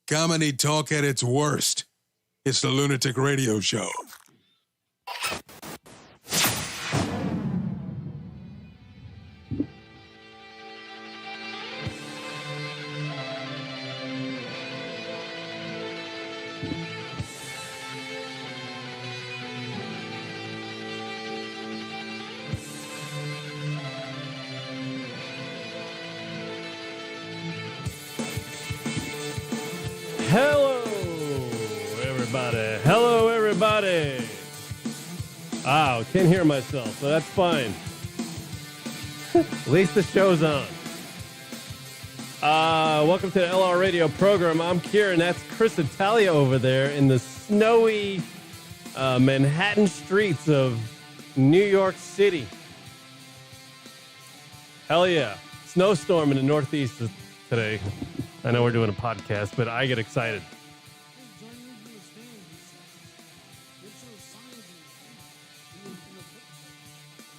Comedy talk at its worst. It's the Lunatic Radio Show. Hello, everybody. Oh, can't hear myself, so that's fine. At least the show's on. Welcome to the LR Radio program. I'm Kieran. That's Cris Italia over there in the snowy Manhattan streets of New York City. Hell yeah. Snowstorm in the Northeast today. I know we're doing a podcast, but I get excited.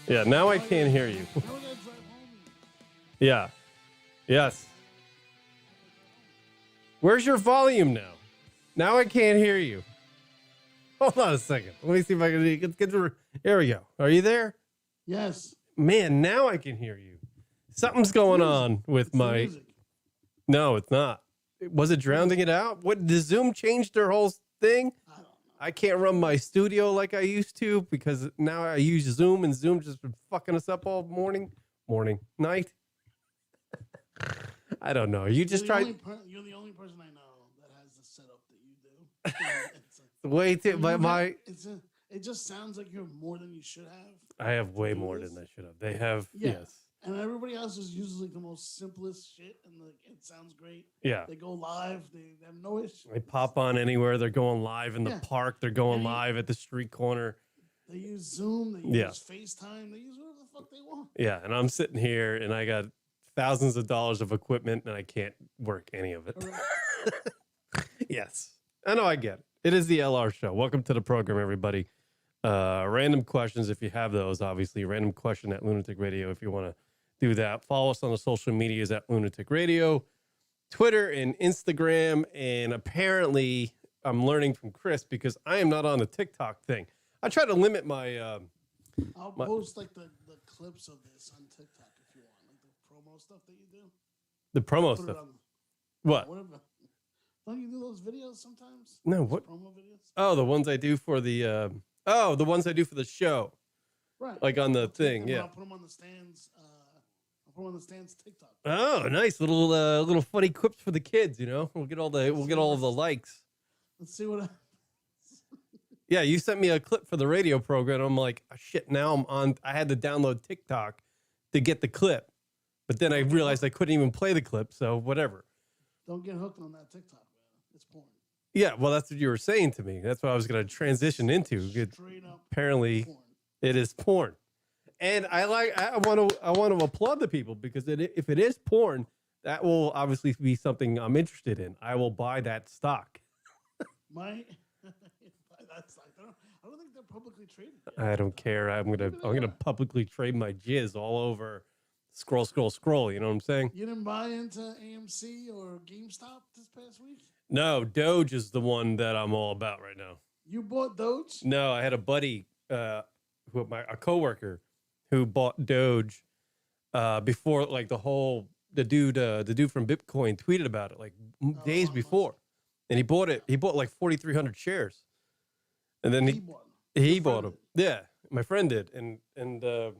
Yeah, now I can't hear you. Yeah. Yes. Where's your volume now? Now I can't hear you. Hold on a second. Let me see if I can get to. There we go. Are you there? Yes. Man, now I can hear you. Something's going on with my. Music. No, it's not. Was it drowning it out? What? Did Zoom change their whole thing? I don't know. I can't run my studio like I used to because now I use Zoom and Zoom just been fucking us up all night. I don't know. You just tried. You're the only person I know that has the setup that you do. Wait, it just sounds like you're more than you should have. I have way more than I should have. They have, yes. And everybody else is usually the most simplest shit, and it sounds great. Yeah. They go live. They have no issue. They pop on anywhere. They're going live in the park. They're going live at the street corner. They use Zoom. They use FaceTime. They use whatever the fuck they want. Yeah, and I'm sitting here, and I got thousands of dollars of equipment, and I can't work any of it. Right. Yes. I know, I get it. It is the LR Show. Welcome to the program, everybody. Random questions, if you have those, obviously. Random question at Lunatic Radio if you want to do that. Follow us on the social medias at Lunatic Radio, Twitter and Instagram. And apparently, I'm learning from Cris because I am not on the TikTok thing. I try to limit my. I'll post like the clips of this on TikTok if you want, like the promo stuff that you do. The promo stuff. What? Whatever. Don't you do those videos sometimes? No. What? Promo videos? Oh, the ones I do for the. The ones I do for the show. Right. Like on the thing. Yeah. I'll put them on the stands. TikTok. Oh, nice little funny clips for the kids. You know, we'll get all of the likes. Let's see what. Yeah, you sent me a clip for the radio program. I'm like, oh, shit. Now I'm on. I had to download TikTok to get the clip, but then I realized I couldn't even play the clip. So whatever. Don't get hooked on that TikTok, man. It's porn. Yeah, well, that's what you were saying to me. That's what I was going to transition into. Straight up. Apparently, porn. It is porn. And I want to applaud the people because if it is porn, that will obviously be something I'm interested in. I will buy that stock. Buy that stock. I don't think they're publicly traded yet. I don't care. I'm gonna publicly trade my jizz all over. Scroll. You know what I'm saying? You didn't buy into AMC or GameStop this past week? No, Doge is the one that I'm all about right now. You bought Doge? No, I had a buddy, a coworker, who bought Doge before, like the dude from Bitcoin tweeted about it like days before, and he bought it. He bought like 4,300 shares, and then he bought them. Yeah, my friend did, and so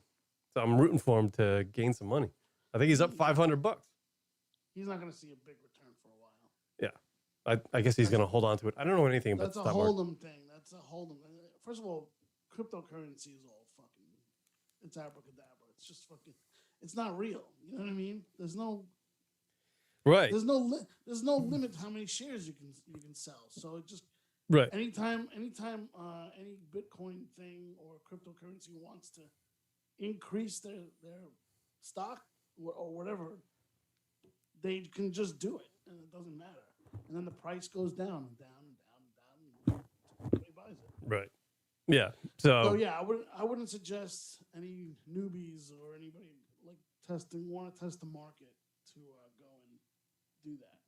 I'm rooting for him to gain some money. I think he's up $500. He's not going to see a big return for a while. Yeah, I guess he's going to hold on to it. I don't know anything about stock market. That's a hold'em thing. That's a hold'em. First of all, cryptocurrency is all fucking. It's abracadabra. It's just fucking. It's not real. You know what I mean? There's no. Right. There's no limit to how many shares you can sell. So it just. Right. Anytime, any Bitcoin thing or cryptocurrency wants to increase their stock or whatever, they can just do it, and it doesn't matter. And then the price goes down and down and down and down. Everybody buys it. Right. Yeah. So yeah, I wouldn't suggest any newbies or anybody like want to test the market to go and do that.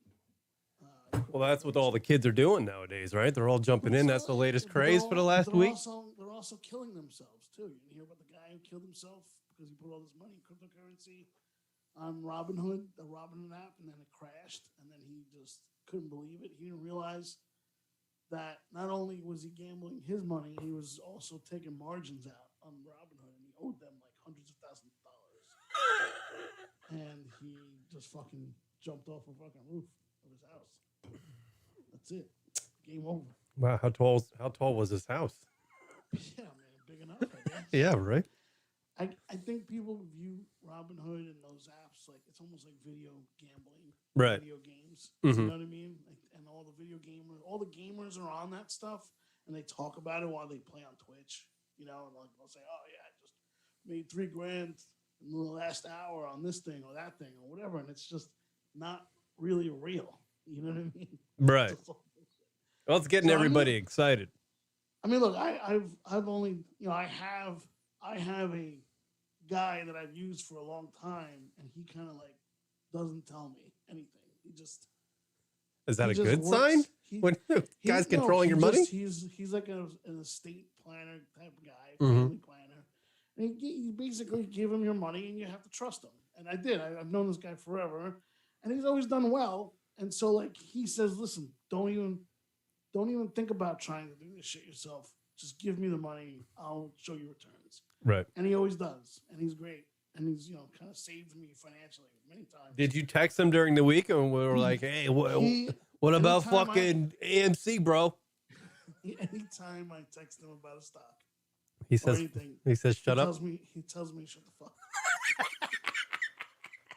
Well, that's what all the kids are doing nowadays, right? They're all jumping in. That's the latest craze for the last week. They're also killing themselves too. You hear about the guy who killed himself because he put all this money in cryptocurrency on Robinhood, the Robinhood app, and then it crashed, and then he just couldn't believe it. He didn't realize that not only was he gambling his money, he was also taking margins out on Robinhood, and he owed them like hundreds of thousands of dollars. And he just fucking jumped off a fucking roof of his house. That's it. Game over. Wow, how tall was his house? Yeah, man, big enough, I guess. Yeah, right. I think people view Robinhood and those apps like it's almost like video gambling, right? Video games. Mm-hmm. You know what I mean? Like, and all the gamers are on that stuff, and they talk about it while they play on Twitch. You know, and like they'll say, "Oh yeah, I just made $3,000 in the last hour on this thing or that thing or whatever," and it's just not really real. You know what I mean? Right. Well, it's getting everybody excited. I mean, look, I've only, you know, I have a guy that I've used for a long time, and he kind of like doesn't tell me anything. He just is that a good sign when guy's controlling your money? He's like an estate planner type of guy, mm-hmm. family planner, and you basically give him your money, and you have to trust him. And I did. I've known this guy forever, and he's always done well. And so, like, he says, "Listen, don't even think about trying to do this shit yourself. Just give me the money. I'll show you returns." Right. And he always does. And he's great. And he's, you know, kind of saved me financially many times. Did you text him during the week and we were like, "Hey, what about fucking AMC, bro?" Anytime I text him about a stock, he says, "Shut up." He tells me, "Shut the fuck up."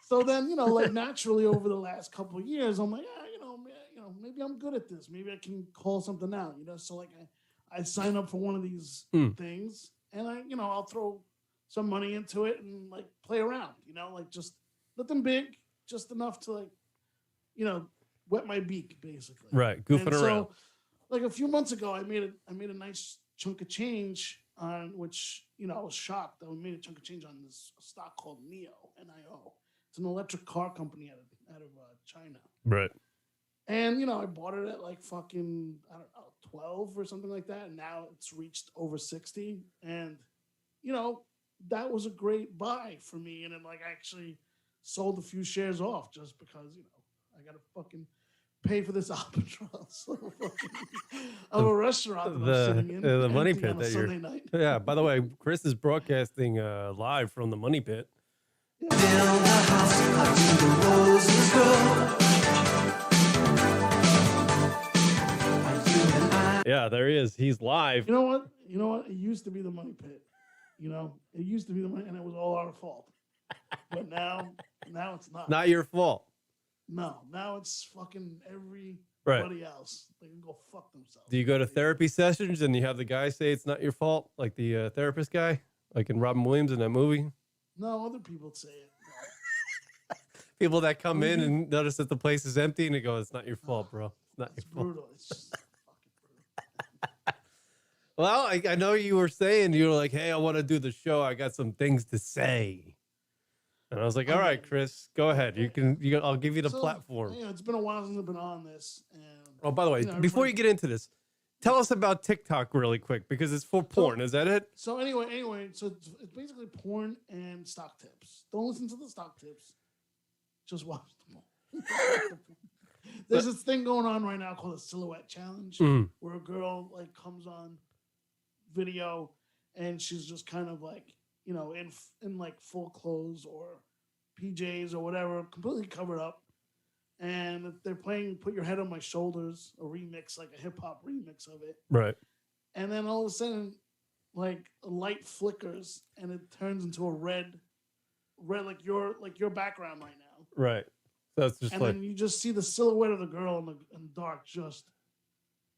So then, you know, like naturally over the last couple of years, I'm like, maybe I'm good at this. Maybe I can call something out, you know? So like I sign up for one of these things and I'll throw some money into it and like play around, you know, like just nothing big, just enough to like, you know, wet my beak basically. Right. Goofing around. So like a few months ago, I made a nice chunk of change on which, you know, I was shocked that we made a chunk of change on this stock called NIO. It's an electric car company out of China. Right. And, you know, I bought it at like fucking, I don't know, 12 or something like that. And now it's reached over 60. And, you know, that was a great buy for me. And then like I actually sold a few shares off just because, you know, I got to fucking pay for this albatross of a restaurant that I'm sitting in. The money pit on a Sunday night. Yeah, by the way, Cris is broadcasting live from the money pit. Yeah. Build a house up to the roses grow. Yeah, there he is. He's live. You know what? It used to be the money pit. You know, it used to be the money, and it was all our fault. But now it's not. Not your fault. No, now it's fucking everybody else. They can go fuck themselves. Do you go to therapy sessions and you have the guy say it's not your fault, like the therapist guy, like in Robin Williams in that movie? No, other people say it. No. People that come in and notice that the place is empty and they go, "It's not your fault, bro. It's not your fault." Brutal. It's just fucking brutal. Well, I know you were saying, you were like, "Hey, I want to do the show. I got some things to say." And I was like, "All right, Cris, go ahead. You can. I'll give you the platform." Yeah, it's been a while since I've been on this. And, oh, by the way, before you get into this, tell us about TikTok really quick because it's for porn. Is that it? So anyway, so it's basically porn and stock tips. Don't listen to the stock tips. Just watch them all. There's this thing going on right now called a silhouette challenge, where a girl like comes on video and she's just kind of like, you know, in like full clothes or PJs or whatever, completely covered up. And they're playing Put Your Head on My Shoulders, a remix, like a hip hop remix of it. Right. And then all of a sudden, like a light flickers and it turns into a red like your background right now. Right. So it's just and then you just see the silhouette of the girl in the dark, just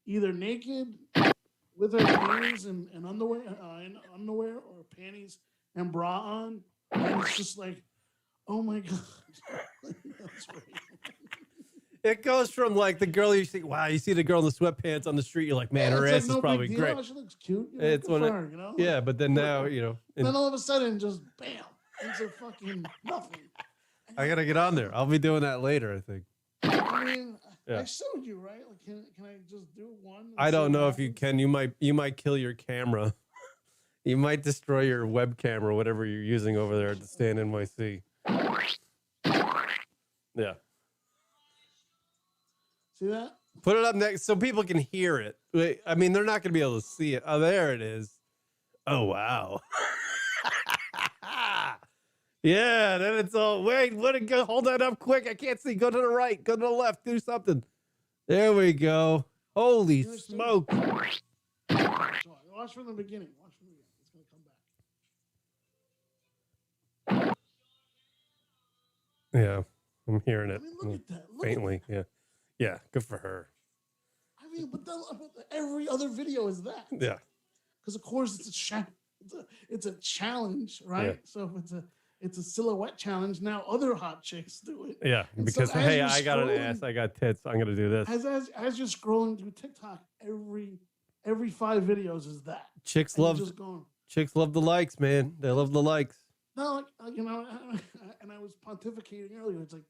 either naked with her panties and underwear, or panties and bra on. And it's just like, oh my God. That's right. It goes from like the girl you see, wow, you see the girl in the sweatpants on the street, you're like, man, her ass is probably great. She looks cute. You know, it's when her, you know? Yeah, but then now, you know. Then all of a sudden, just bam, into fucking nothing. I got to get on there. I'll be doing that later, I think. I mean, Yeah. I showed you, right? Like, can I just do one? and I see don't what know if you happens? can. You might kill your camera. You might destroy your webcam or whatever you're using over there at the Stand NYC. Yeah. See that? Put it up next so people can hear it. Wait, I mean, they're not going to be able to see it. Oh, there it is. Oh, wow. Yeah, then it's all, wait, go, hold that up quick. I can't see. Go to the right. Go to the left. Do something. There we go. Holy You understand? smoke. So, watch from the beginning. Watch from the beginning. It's gonna come back. Yeah, I'm hearing it. I mean, look at that. Look Faintly. At that. Yeah. Yeah, good for her. I mean, but every other video is that. Yeah. Because of course it's a challenge, right? Yeah. So if it's a silhouette challenge, now other hot chicks do it. Yeah, And so because, as hey, you're I got an scrolling- ass. I got tits. I'm going to do this. As you're scrolling through TikTok, every 5 videos is that. Chicks And you're love just going, the likes, man. They love the likes. no, like, you know, and I was pontificating earlier. It's like,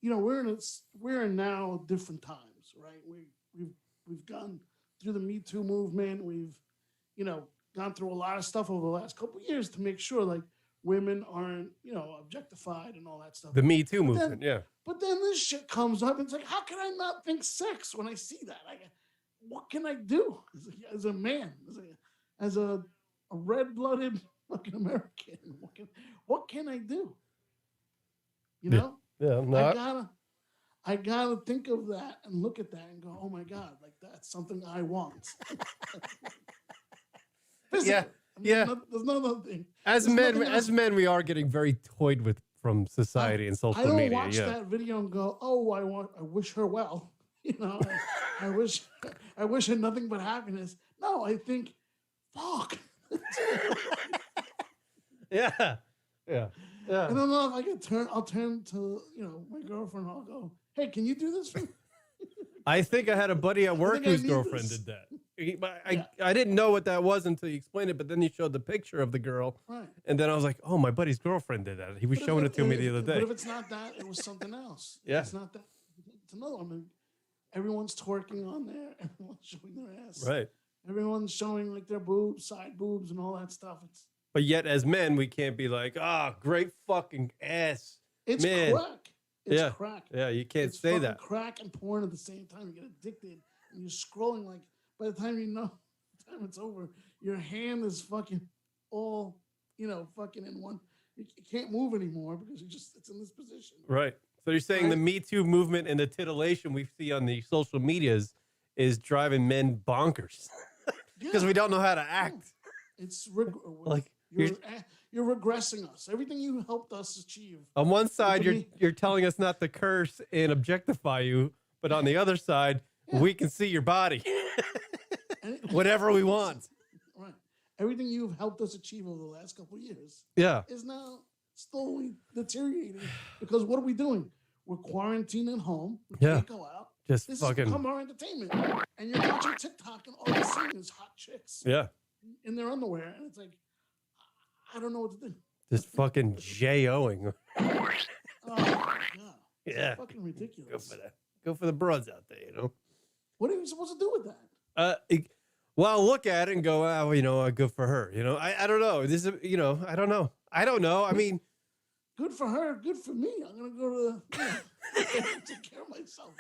you know, we're in now different times, right? We've gone through the Me Too movement. We've, you know, gone through a lot of stuff over the last couple of years to make sure like women aren't, you know, objectified and all that stuff. The Me Too But then- movement, yeah. But then this shit comes up, and it's like, how can I not think sex when I see that? What can I do as a man, as a red-blooded fucking American? What can I do? You Yeah. know, Yeah, I'm not. I gotta think of that and look at that and go, oh my god, like that's something I want. Physically. Yeah, I mean, yeah. There's no other thing. As There's men, nothing else. we are getting very toyed with from society and social I don't media. watch Yeah. that video and go, "Oh, I wish her well." You know, I wish her nothing but happiness. No, I think, fuck. Yeah. Yeah. Yeah. I don't know if I can turn. I'll turn to my girlfriend. I'll go, "Hey, can you do this for me?" I think I had a buddy at work think I whose need girlfriend this. did that. I didn't know what that was until you explained it, but then you showed the picture of the girl, Right. and then I was like, "Oh, my buddy's girlfriend did that." He was But if showing it to me the other But day. if it's not that, it was something else. If Yeah. it's not that. It's another one. I mean, everyone's twerking on there. Everyone's showing their ass. Right. Everyone's showing like their boobs, side boobs, and all that stuff. But yet, as men, we can't be like, "Ah, great fucking ass." It's Man. crack. It's Yeah. crack. Yeah, you can't It's say fucking that. crack and porn at the same time. You get addicted and you're scrolling like by the time you know the time it's over, your hand is fucking all, fucking in one. You can't move anymore because it's in this position. Right. So you're saying the Right. Me Too movement and the titillation we see on the social medias is driving men bonkers because Yeah. we don't know how to act. It's Like, you're regressing us. Everything you helped us achieve. On one side, to me- you're telling us not to curse and objectify you, but on the other side, Yeah. we can see your body, and- whatever we want. Right. Everything you've helped us achieve over the last couple of years Yeah. is now slowly deteriorating because what are we doing? We're quarantined at home. We Yeah. can't go out. Just This has fucking, become our entertainment. And you're watching TikTok and all you're seeing is hot chicks yeah. in their underwear. And it's like, I don't know what to do. Just fucking J-O-ing. Oh my God. It's Yeah. fucking Go ridiculous. for that. Go for the broads out there, you know? What are you supposed to do with that? Well, look at it and go, good for her. I don't know. This is, I don't know. I mean, Good for her. Good for me. I'm going to go to take care of myself.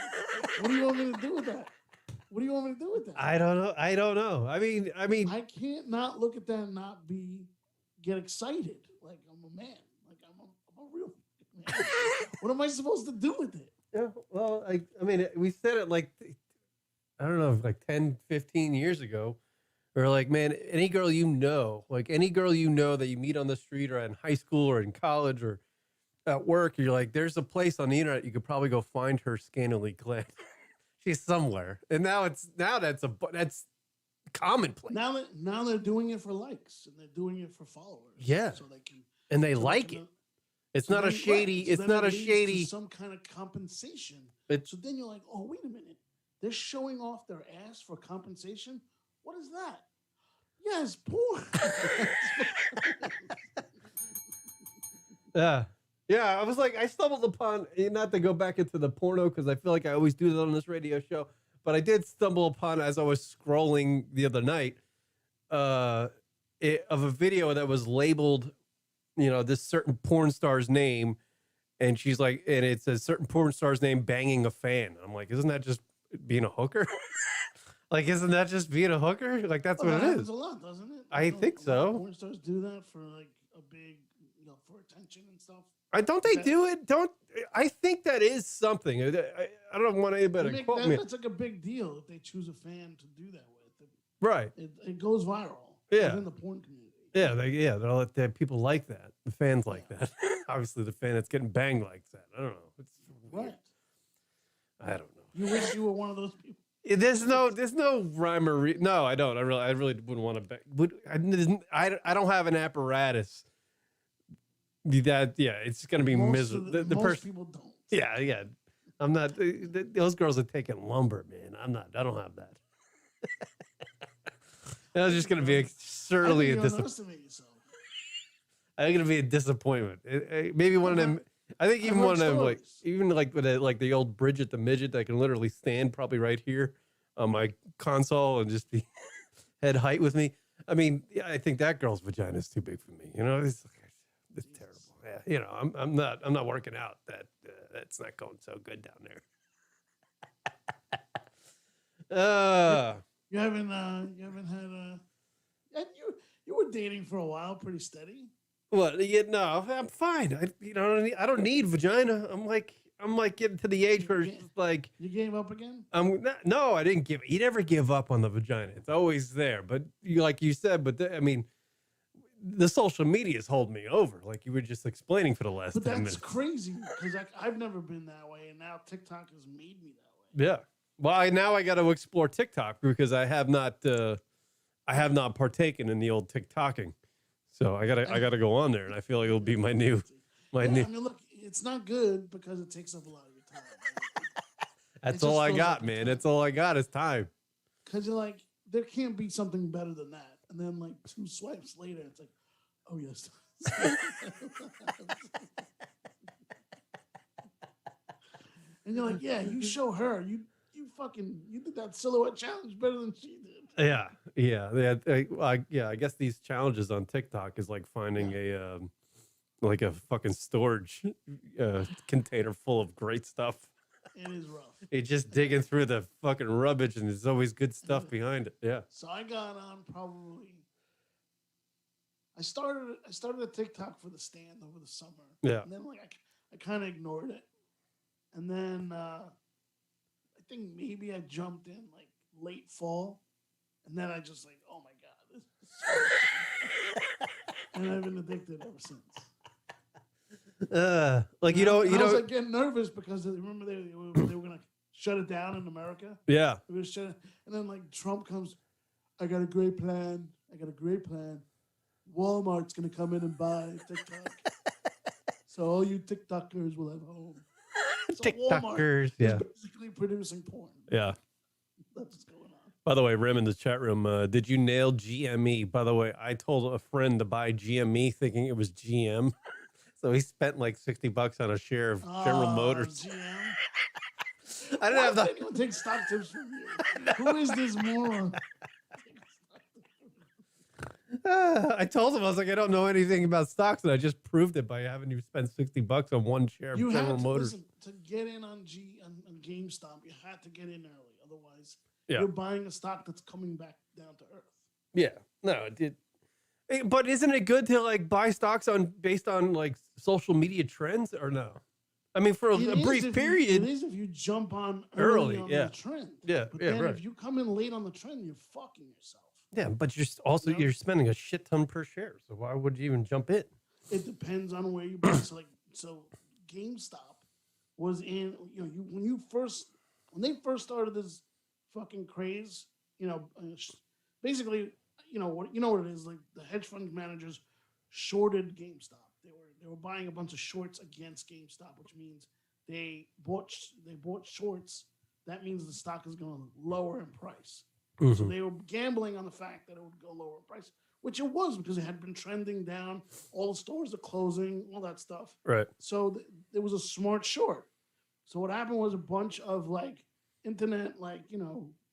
What do you want me to do with that? What do you want me to do with that? I don't know. I mean, I can't not look at that and not get excited. Like I'm a man. Like I'm a real man. What am I supposed to do with it? yeah, well, I mean, we said it like, I don't know, like 10, 15 years ago. Or like, man, any girl that you meet on the street or in high school or in college or at work, you're like, there's a place on the internet you could probably go find her scantily clad. She's somewhere. And now that's commonplace. Now they're doing it for likes and they're doing it for followers. Yeah. So they can. And they so like can, it. It's so not a then- shady, right. So it's then not it a leads to shady. some kind of compensation. It's So then you're like, oh, wait a minute. They're showing off their ass for compensation? What is that? Yes, porn. yeah. Yeah, I was like, I stumbled upon, not to go back into the porno because I feel like I always do that on this radio show, but I did stumble upon as I was scrolling the other night of a video that was labeled, this certain porn star's name, and she's like, and it says certain porn star's name banging a fan. I'm like, isn't that just being a hooker? Like, isn't that just being a hooker? Like, that's what it happens is. a lot, doesn't it? I think so. Porn stars do that for like a big, for attention and stuff. Don't they do it? I think that is something. I don't want anybody to quote me. That's like a big deal if they choose a fan to do that with. Right. It goes viral. Yeah. In the porn community. Yeah, people like that. The fans like that. Obviously, the fan that's getting banged likes that. I don't know. It's weird. Right. I don't know. You wish you were one of those people. There's no rhyme or no, I don't. I really wouldn't want to. I don't have an apparatus. It's gonna be miserable. Most people don't. Yeah. I'm not. Those girls are taking lumber, man. I'm not. I don't have that. That was just gonna be certainly a disappointment. I'm gonna be a disappointment. Maybe one of them. I think even one of them, like with the old Bridget the midget, that can literally stand probably right here on my console and just be head height with me. I mean, I think that girl's vagina is too big for me. It's terrible. Yeah, I'm not working out. That's not going so good down there. You haven't had and you were dating for a while, pretty steady. What? No, I'm fine. I don't need vagina. I'm like getting to the age where it's like you gave up again. No, I didn't give. You never give up on the vagina. It's always there. But like you said, the social media's holding me over, like you were just explaining for the last 10 minutes. That's crazy because I've never been that way, and now TikTok has made me that way. Yeah. Well, now I got to explore TikTok because I have not partaken in the old TikToking. So I gotta go on there, and I feel like it'll be my new. I mean, look, it's not good because it takes up a lot of your time. That's all I got, man. That's all I got is time. Because you're like, there can't be something better than that, and then like 2 swipes later, it's like, oh yes. And you're like, yeah, you show her, you did that silhouette challenge better than she did. Yeah. I guess these challenges on TikTok is like finding a fucking storage container full of great stuff. It is rough. It's just digging through the fucking rubbish, and there's always good stuff behind it. Yeah. So I got on probably. I started a TikTok for the stand over the summer. Yeah. And then I kind of ignored it, and then I think maybe I jumped in like late fall, and then I just like, oh my god, this is so and I've been addicted ever since. I was like getting nervous because remember they were gonna shut it down in America. Yeah. They were shut it, and then like Trump comes, I got a great plan. Walmart's gonna come in and buy TikTok, so all you TikTokers will have home. So TikTokers, Walmart is basically producing porn. Yeah. That's what's going on. By the way, Rim in the chat room, did you nail GME? By the way, I told a friend to buy GME thinking it was GM. So he spent like $60 on a share of General Motors. GM. I didn't have that. Anyone take stock tips from you? Who is this moron? I told him, I was like, I don't know anything about stocks, and I just proved it by having you spend $60 on one share of General Motors. Listen, to get in on GameStop, you had to get in early. Otherwise, Yeah. You're buying a stock that's coming back down to earth. Yeah. No, but isn't it good to like buy stocks based on like social media trends or no? I mean, for a brief period. It is if you jump on early on the trend. Yeah. But yeah. then Right. if you come in late on the trend, you're fucking yourself. Yeah, but you're spending a shit ton per share. So why would you even jump in? It depends on where you buy. So GameStop was in. When they first started this fucking craze. Basically, what it is. Like the hedge fund managers shorted GameStop. They were buying a bunch of shorts against GameStop, which means they bought shorts. That means the stock is going to lower in price. Mm-hmm. So they were gambling on the fact that it would go lower in price, which it was because it had been trending down. All the stores are closing, all that stuff. Right. So it was a smart short. So what happened was a bunch of like internet, like,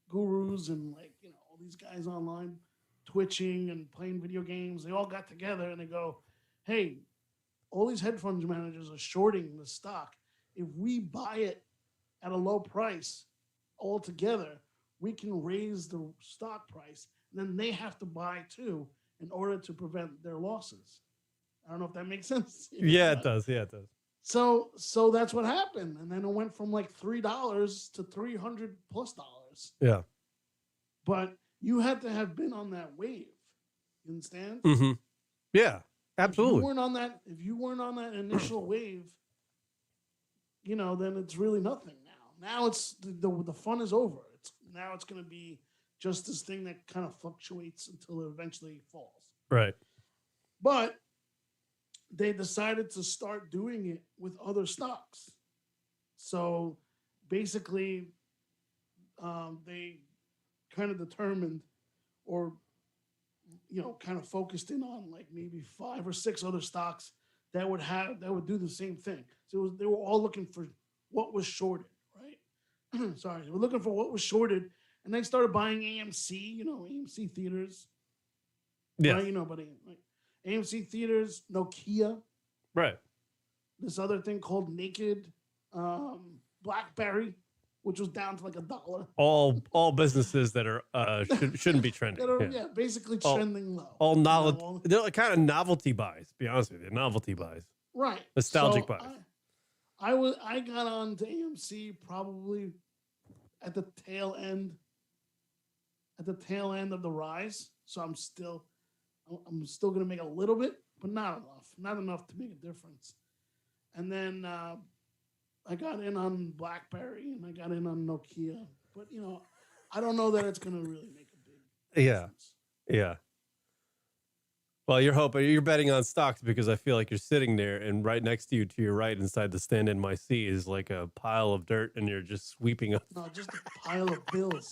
gurus and like, all these guys online twitching and playing video games. They all got together and they go, hey, all these hedge fund managers are shorting the stock. If we buy it at a low price all together, we can raise the stock price. And then they have to buy too in order to prevent their losses. I don't know if that makes sense. Yeah, it does. Yeah, it does. So that's what happened. And then it went from like $3 to $300+ dollars. Yeah. But you had to have been on that wave. You understand? Mm-hmm. Yeah, absolutely. If you weren't on that initial wave, then it's really nothing now. Now it's the fun is over. It's going to be just this thing that kind of fluctuates until it eventually falls. Right. But they decided to start doing it with other stocks. So basically, they kind of determined or, kind of focused in on like maybe 5 or 6 other stocks that would do the same thing. So they were all looking for what was shorted, right? Sorry, they were looking for what was shorted, and they started buying AMC, AMC theaters. Yeah. Right? But like AMC theaters, Nokia. Right. This other thing called Naked, BlackBerry, which was down to like $1. All businesses that are shouldn't be trending. Basically trending low. All knowledge. They're like kind of novelty buys. To be honest with you, novelty buys. Right. Nostalgic buys. I got on to AMC probably at the tail end of the rise. So I'm still gonna make a little bit, but not enough to make a difference. And then I got in on BlackBerry and I got in on Nokia, but I don't know that it's gonna really make a big difference. Yeah. Well, you're betting on stocks because I feel like you're sitting there and right next to you, to your right, inside the stand in my seat is like a pile of dirt, and you're just sweeping up. No, just a pile of bills.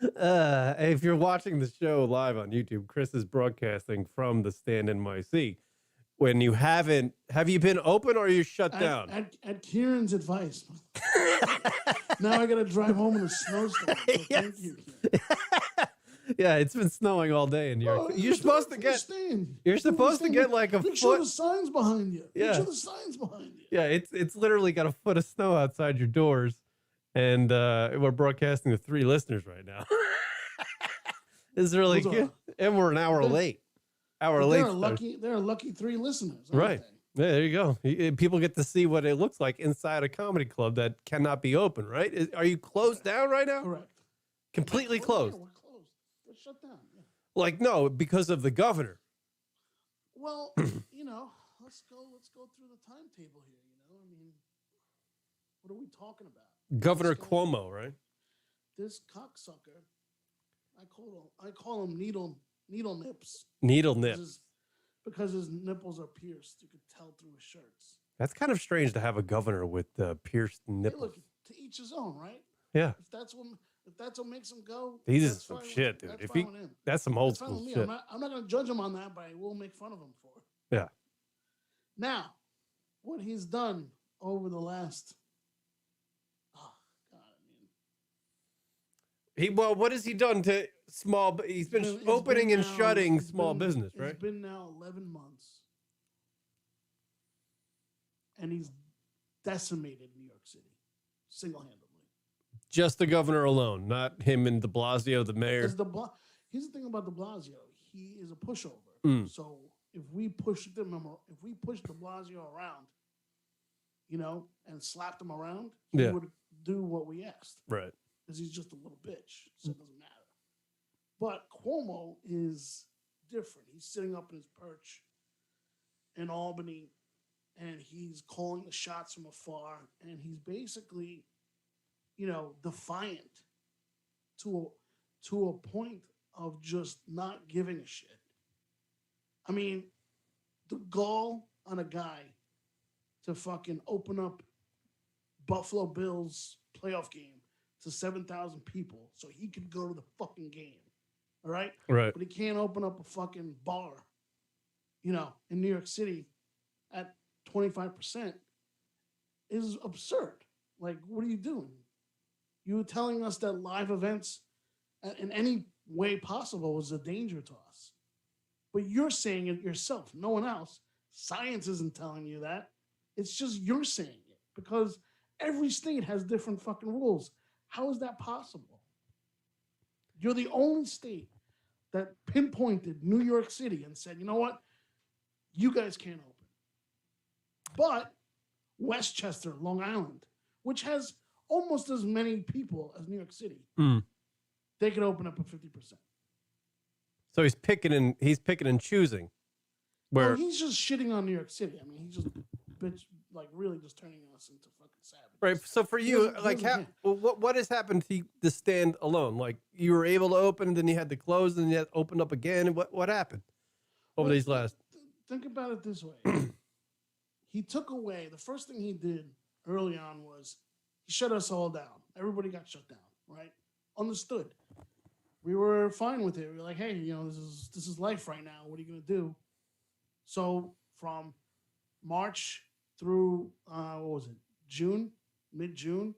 If you're watching the show live on YouTube, Cris is broadcasting from the stand in my seat. When you have you been open or are you shut down? At Kieran's advice. Now I got to drive home in a snowstorm. So Thank you, Kieran. Yeah, it's been snowing all day in New York. You're supposed to get like a Make foot. sure the signs behind you. Yeah. Make sure the signs behind you. Yeah, it's literally got a foot of snow outside your doors, and we're broadcasting to 3 listeners right now. It's really good, and we're an hour late. They're a lucky 3 listeners. Right. Yeah, there you go. People get to see what it looks like inside a comedy club that cannot be open, right? Are you closed down right now? Correct. Completely closed. Yeah, we're closed. We're shut down. Yeah. Like, no, because of the governor. Well, let's go through the timetable here. I mean, what are we talking about? Governor Cuomo, right? This cocksucker. I call him needle nips. Needle nips. Because his nipples are pierced. You could tell through his shirts. That's kind of strange to have a governor with pierced nipples. Hey, look, to each his own, right? Yeah. If that's what makes him go, these is some shit, dude. That's some old school shit. I'm not going to judge him on that, but I will make fun of him for it. Yeah. Now, what he's done over the last, what has he done to small? He's been opening and shutting small business, right? It's been now 11 months, and he's decimated New York City single-handedly. Just the governor alone, not him and de Blasio, the mayor. Here's the thing about de Blasio. He is a pushover. So if we push de Blasio around, and slapped him around, he would do what we asked. Right. Because he's just a little bitch, so it doesn't matter. But Cuomo is different. He's sitting up in his perch in Albany, and he's calling the shots from afar, and he's basically, defiant to a point of just not giving a shit. I mean, the gall on a guy to fucking open up Buffalo Bills playoff game to 7,000 people so he could go to the fucking game, All right. Right. But he can't open up a fucking bar, in New York City at 25% is absurd. Like, what are you doing? You were telling us that live events in any way possible is a danger to us. But you're saying it yourself, no one else. Science isn't telling you that. It's just you're saying it because every state has different fucking rules. How is that possible? You're the only state that pinpointed New York City and said, you know what? You guys can't open. But Westchester, Long Island, which has almost as many people as New York City, they could open up at 50%. So he's picking and choosing. Where he's just shitting on New York City. I mean, he's just really just turning us into fucking savages. right. So for you, what has happened to the stand alone? Like you were able to open, then you had to close, then you had to open up again. What happened over these last? Think about it this way. He took away, the first thing he did early on was he shut us all down. Everybody got shut down, right? Understood. We were fine with it. We were like, hey, this is life right now. What are you going to do? So from March through, June, mid-June,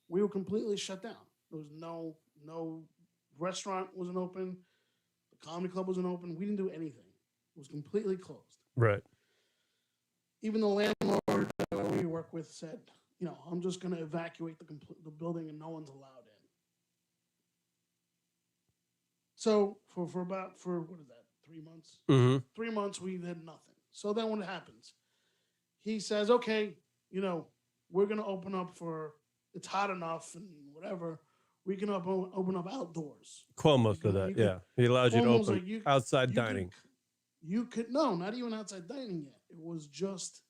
we were completely shut down. There was no restaurant wasn't open. The comedy club wasn't open. We didn't do anything. It was completely closed. Right. Even the landlord that we work with said, I'm just going to evacuate the building and no one's allowed in. So for what is that, 3 months? Mm-hmm. 3 months, we had nothing. So then what happens? He says, okay, we're going to open up it's hot enough and whatever. We can open up outdoors. Cuomo said that, yeah. He allowed you to open outside dining. You could, no, not even outside dining yet. It was just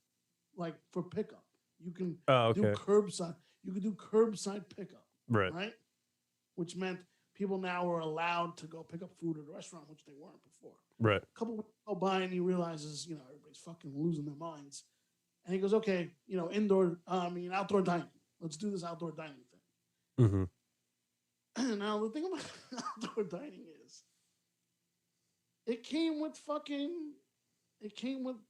like for pickup. You can do curbside. You could do curbside pickup. Right? Which meant people now are allowed to go pick up food at a restaurant, which they weren't before. Right. A couple weeks go by and he realizes, everybody's fucking losing their minds. And he goes, okay, outdoor dining. Let's do this outdoor dining thing. Mm-hmm. Now, the thing about outdoor dining is it came with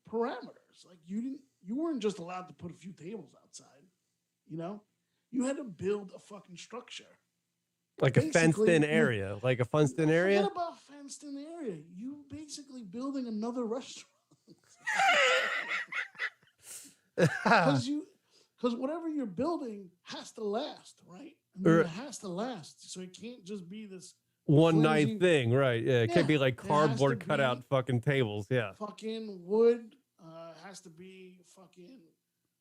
parameters. Like you weren't just allowed to put a few tables outside, You had to build a fucking structure. Like a fenced-in area. Like a fenced-in area? What about fenced-in area? You basically building another restaurant. Because whatever you're building has to last, right? It has to last. So it can't just be this one night thing, right? Yeah, it can't be like cardboard cutout fucking tables. Yeah. Fucking wood has to be fucking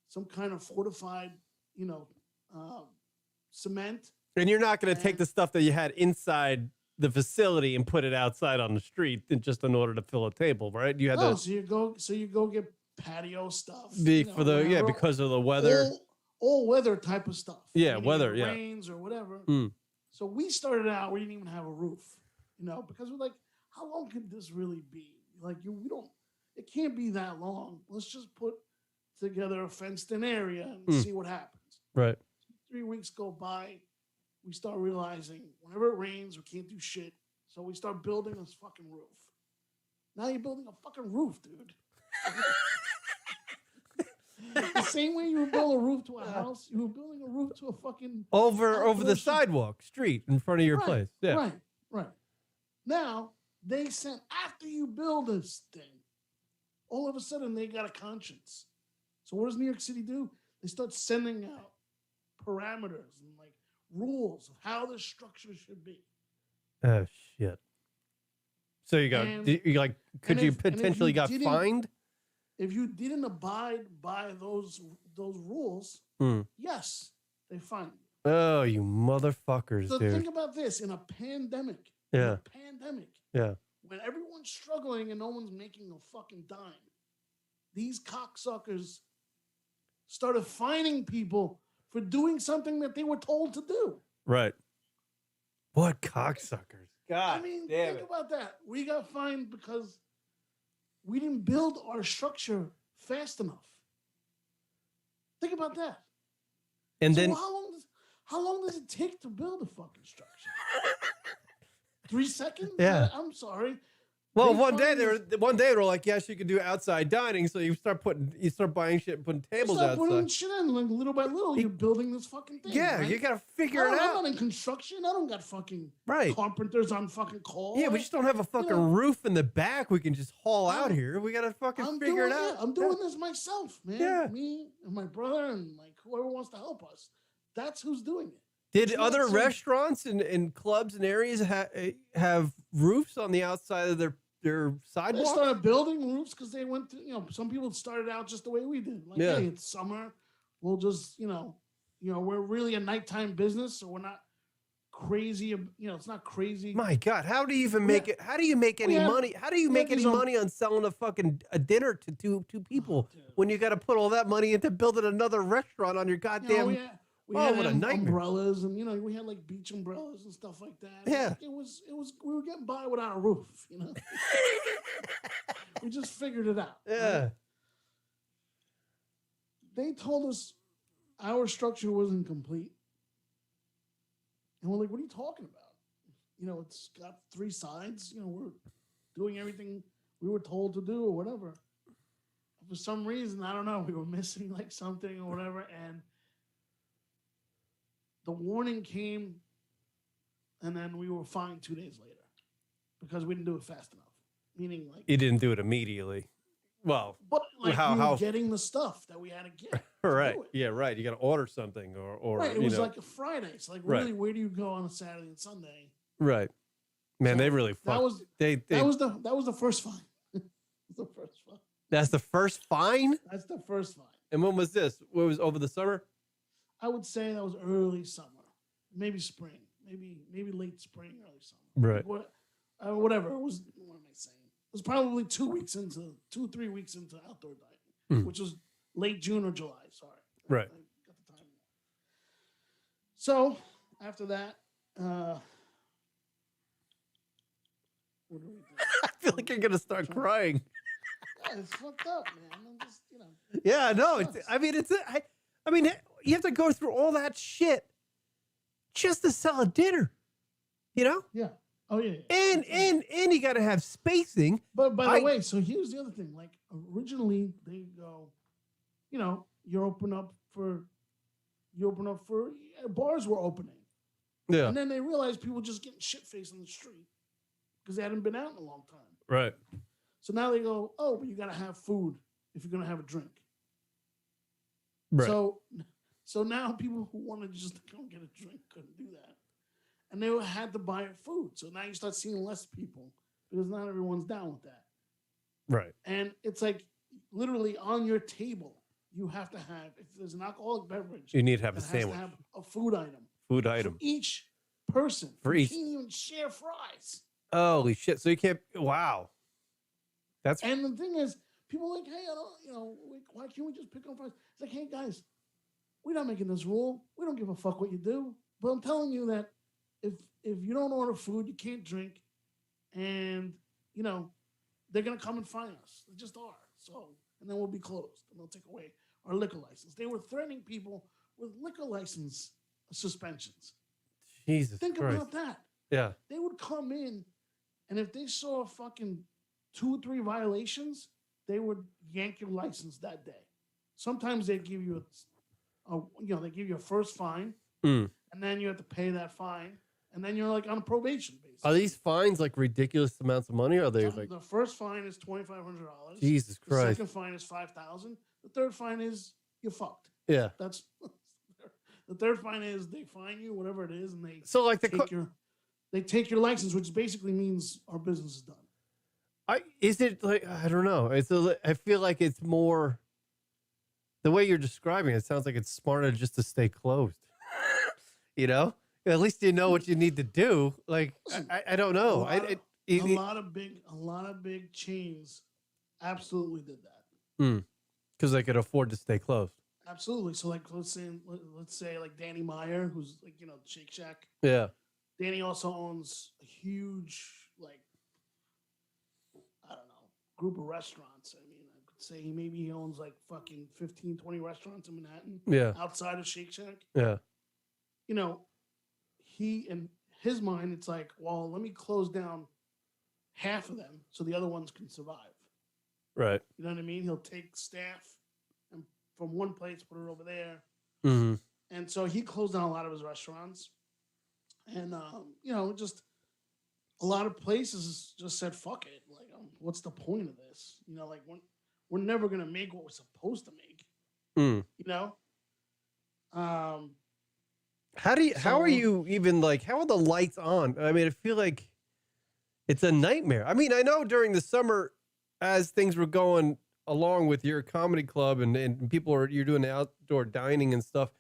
some kind of fortified, cement. And you're not going to take the stuff that you had inside the facility and put it outside on the street just in order to fill a table, right? You had so you go get patio stuff. Because of the weather. All weather type of stuff. Yeah, weather, yeah. Rains or whatever. So we started out, we didn't even have a roof, because we're like, how long could this really be? Like, it can't be that long. Let's just put together a fenced-in area and see what happens. Right. 3 weeks go by. We start realizing whenever it rains, we can't do shit. So we start building this fucking roof. Now you're building a fucking roof, dude. The same way you would build a roof to a house, you were building a roof to a fucking... Over the sidewalk, street, in front of your place. Yeah. Right. Now, they sent, after you build this thing, all of a sudden they got a conscience. So what does New York City do? They start sending out parameters and rules of how the structure should be. Oh shit! So could you potentially got fined if you didn't abide by those rules? Yes, they fined you. Oh, you motherfuckers! So dude. Think about this: in a pandemic. Yeah. Yeah. When everyone's struggling and no one's making a fucking dime, these cocksuckers started fining people for doing something that they were told to do. Right. What cocksuckers? God, think about that. We got fined because we didn't build our structure fast enough. Think about that. And so then how long does it take to build a fucking structure? 3 seconds? Yeah. I'm sorry. Well, They one day find they were like, yes, you can do outside dining. So you start buying shit and putting tables start outside. putting shit in, like little by little, you're building this fucking thing. Yeah, right? you gotta figure it I'm out. not in construction. I don't got fucking Right. carpenters on fucking call. Yeah, we just don't have a fucking roof in the back we can just haul out here. We gotta fucking figure it out. Yeah, I'm doing this myself, man. Yeah. Me and my brother and like whoever wants to help us. That's who's doing it. Did It's other not some- restaurants and clubs and areas have roofs on the outside of their They sidewalks? started building roofs because they went to, some people started out just the way we did. Like, Yeah. hey, it's summer. We'll just, we're really a nighttime business, so we're not crazy. It's not crazy. My God, how do you even make it? How do you make any had- money? How do you we make had any these money on selling a dinner to two people when you got to put all that money into building another restaurant on your goddamn? We had what a nightmare. umbrellas, and we had like beach umbrellas and stuff like that. Yeah. Like, it was. We were getting by without a roof. We just figured it out. Yeah. Right? They told us our structure wasn't complete, and we're like, "What are you talking about? It's got 3 sides. We're doing everything we were told to do, or whatever." For some reason, I don't know, we were missing like something or whatever, and the warning came, and then we were fined 2 days later because we didn't do it fast enough. Meaning, like, You didn't do it immediately. Well, but like how- we were how- getting the stuff that we had to get. right. do it. Yeah, right. You got to order something or Right. It was like a Friday. It's like, Right. really, where do you go on a Saturday and Sunday? right. Man, So they really fucked. that was they that was the first fine. The first fine. That's the first fine. That's the first fine. And when was this? What was over the summer? I would say that was early summer, maybe spring, maybe late spring, early summer. Right. Whatever it was. What am I saying? It was probably 2 or 3 weeks into outdoor dining, which was late June or July. Sorry. Right. I got the time. So after that, what do we do? I feel like you're gonna start crying. God, it's fucked up, man. I'm just, Yeah, no. Yes. I mean, you have to go through all that shit just to sell a dinner, Yeah. Oh yeah. and you got to have spacing. But by the way, so here's the other thing. Like originally they go, you open up for bars were opening. Yeah. And then they realized people just getting shit faced on the street because they hadn't been out in a long time. Right. So now they go, oh, but you got to have food if you're going to have a drink. Right. So now people who wanted just to go get a drink couldn't do that. And they had to buy food. So now you start seeing less people because not everyone's down with that. Right. And it's like literally on your table, you have to have, if there's an alcoholic beverage, You need to have it a has sandwich. to have a food item. Food For item. each person. For You each- can't even share fries. Holy shit! So you can't. Wow. That's And the thing is, people are like, hey, I don't, why can't we just pick up fries? It's like, hey, guys, we're not making this rule. We don't give a fuck what you do. But I'm telling you that if you don't order food, you can't drink. And, they're going to come and fine us. They just are. So, and then we'll be closed. And they'll take away our liquor license. They were threatening people with liquor license suspensions. Jesus Think Christ. about that. Yeah. They would come in, and if they saw fucking 2 or 3 violations, they would yank your license that day. Sometimes they give you they give you a first fine, and then you have to pay that fine, and then you're like on probation basis. Are these fines like ridiculous amounts of money? Or are they like The first fine is $2,500. Jesus The Christ? second fine is $5,000. The third fine is you're fucked. Yeah. That's the third fine is they fine you, whatever it is, and they So like take your license, which basically means our business is done. Is it like I don't know? I feel like it's more the way you're describing it. Sounds like it's smarter just to stay closed. At least you know what you need to do. Like Listen, I don't know. A lot of big chains absolutely did that. Because they could afford to stay closed. Absolutely. So like let's say like Danny Meyer, who's like Shake Shack. Yeah. Danny also owns a huge group of restaurants. I mean, I could say he owns like fucking 15, 20 restaurants in Manhattan. Yeah. Outside of Shake Shack. Yeah. He and his mind, it's like, well, let me close down half of them so the other ones can survive. Right. You know what I mean? He'll take staff and from one place, put it over there. Mm-hmm. And so he closed down a lot of his restaurants. And, just a lot of places just said, fuck it. Like, what's the point of this? Like, we're never going to make what we're supposed to make. How are you even like, how are the lights on? I mean, I feel like it's a nightmare. I mean, I know during the summer, as things were going along with your comedy club and you're doing outdoor dining and stuff,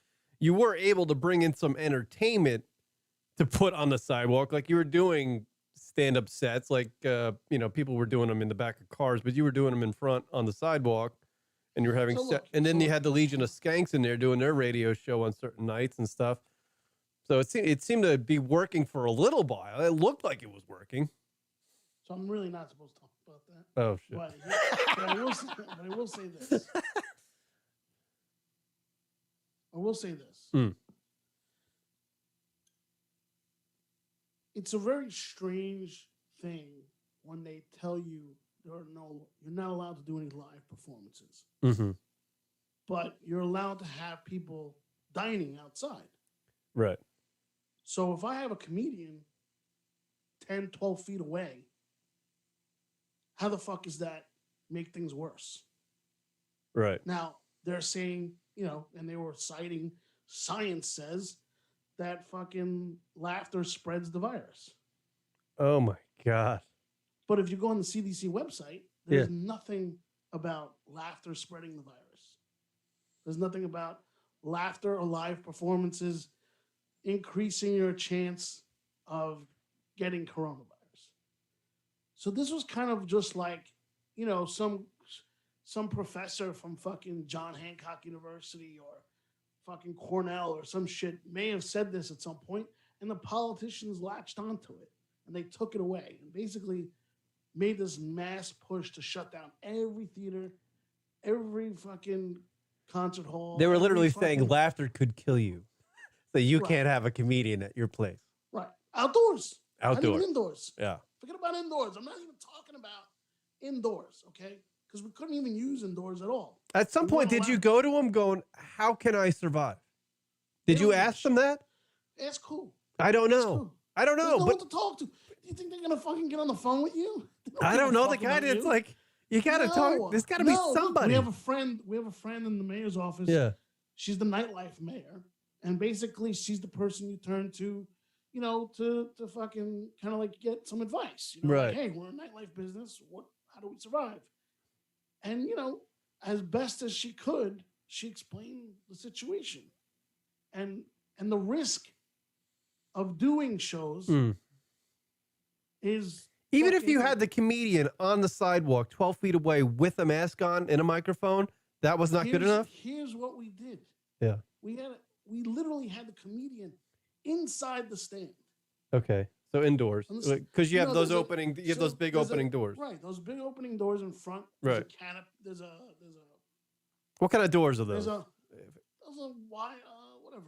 you were able to bring in some entertainment to put on the sidewalk. Like you were doing stand-up sets, like, people were doing them in the back of cars, but you were doing them in front on the sidewalk and you were having and then you had the Legion of Skanks in there doing their radio show on certain nights and stuff. So it seemed to be working for a little while. It looked like it was working. So I'm really not supposed to talk about that. Oh, shit. But I will say this. It's a very strange thing when they tell you you're not allowed to do any live performances. Mm-hmm. But you're allowed to have people dining outside. Right. So if I have a comedian 10, 12 feet away, how the fuck does that make things worse? Right. Now, they're saying, and they were citing science says that fucking laughter spreads the virus. Oh, my God. But if you go on the CDC website, there's nothing about laughter spreading the virus. There's nothing about laughter or live performances increasing your chance of getting coronavirus. So this was kind of just like, some professor from fucking John Hancock University or fucking Cornell or some shit may have said this at some point, and the politicians latched onto it and they took it away and basically made this mass push to shut down every theater, every fucking concert hall. They were literally saying laughter could kill you. So you can't have a comedian at your place. Right. Outdoors. Not even Outdoors. indoors. Yeah. Forget about indoors. I'm not even talking about indoors, okay? Because we couldn't even use indoors at all. At some point, did you go to them going, how can I survive? Did you ask them that? It's cool. I don't know. Cool. I don't know. There's no but one to talk to. Do you think they're going to fucking get on the phone with you? I don't know. The guy that's like, you got to talk. There's got to be somebody. We have a friend in the mayor's office. Yeah. She's the nightlife mayor. And basically, she's the person you turn to, to fucking kind of like get some advice. Right. Like, hey, we're a nightlife business. How do we survive? And, as best as she could, she explained the situation. And the risk of doing shows is... Even if you had the comedian on the sidewalk 12 feet away with a mask on and a microphone, that was not good enough? Here's what we did. Yeah. We literally had the comedian inside the stand. Okay. So indoors. Because you have those those big opening doors. Right. Those big opening doors in front. Right. There's a What kind of doors are those? There's a wide, whatever.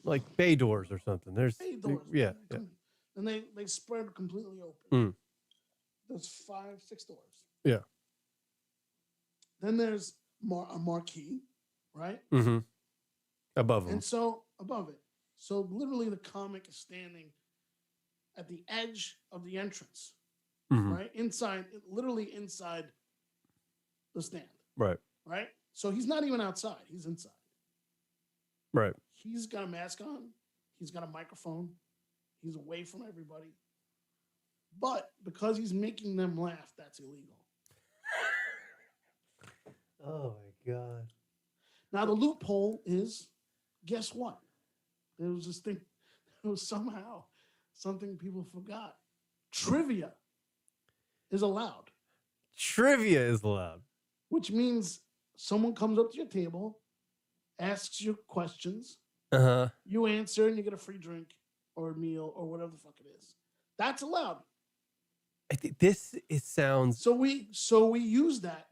Like bay doors or something. There's bay doors. Yeah. And they spread completely open. There's 5-6 doors. Yeah. Then there's a marquee, right? Mm-hmm. Above them. And so above it. So literally the comic is standing at the edge of the entrance, right? Literally inside the stand. Right. Right? So he's not even outside. He's inside. Right. He's got a mask on. He's got a microphone. He's away from everybody. But because he's making them laugh, that's illegal. Oh, my God. Now, the loophole is, guess what? There was this thing. There was somehow something people forgot. Trivia is allowed. Trivia is allowed. Which means someone comes up to your table, asks you questions. Uh-huh. You answer and you get a free drink or a meal or whatever the fuck it is. That's allowed. Sounds... So we use that.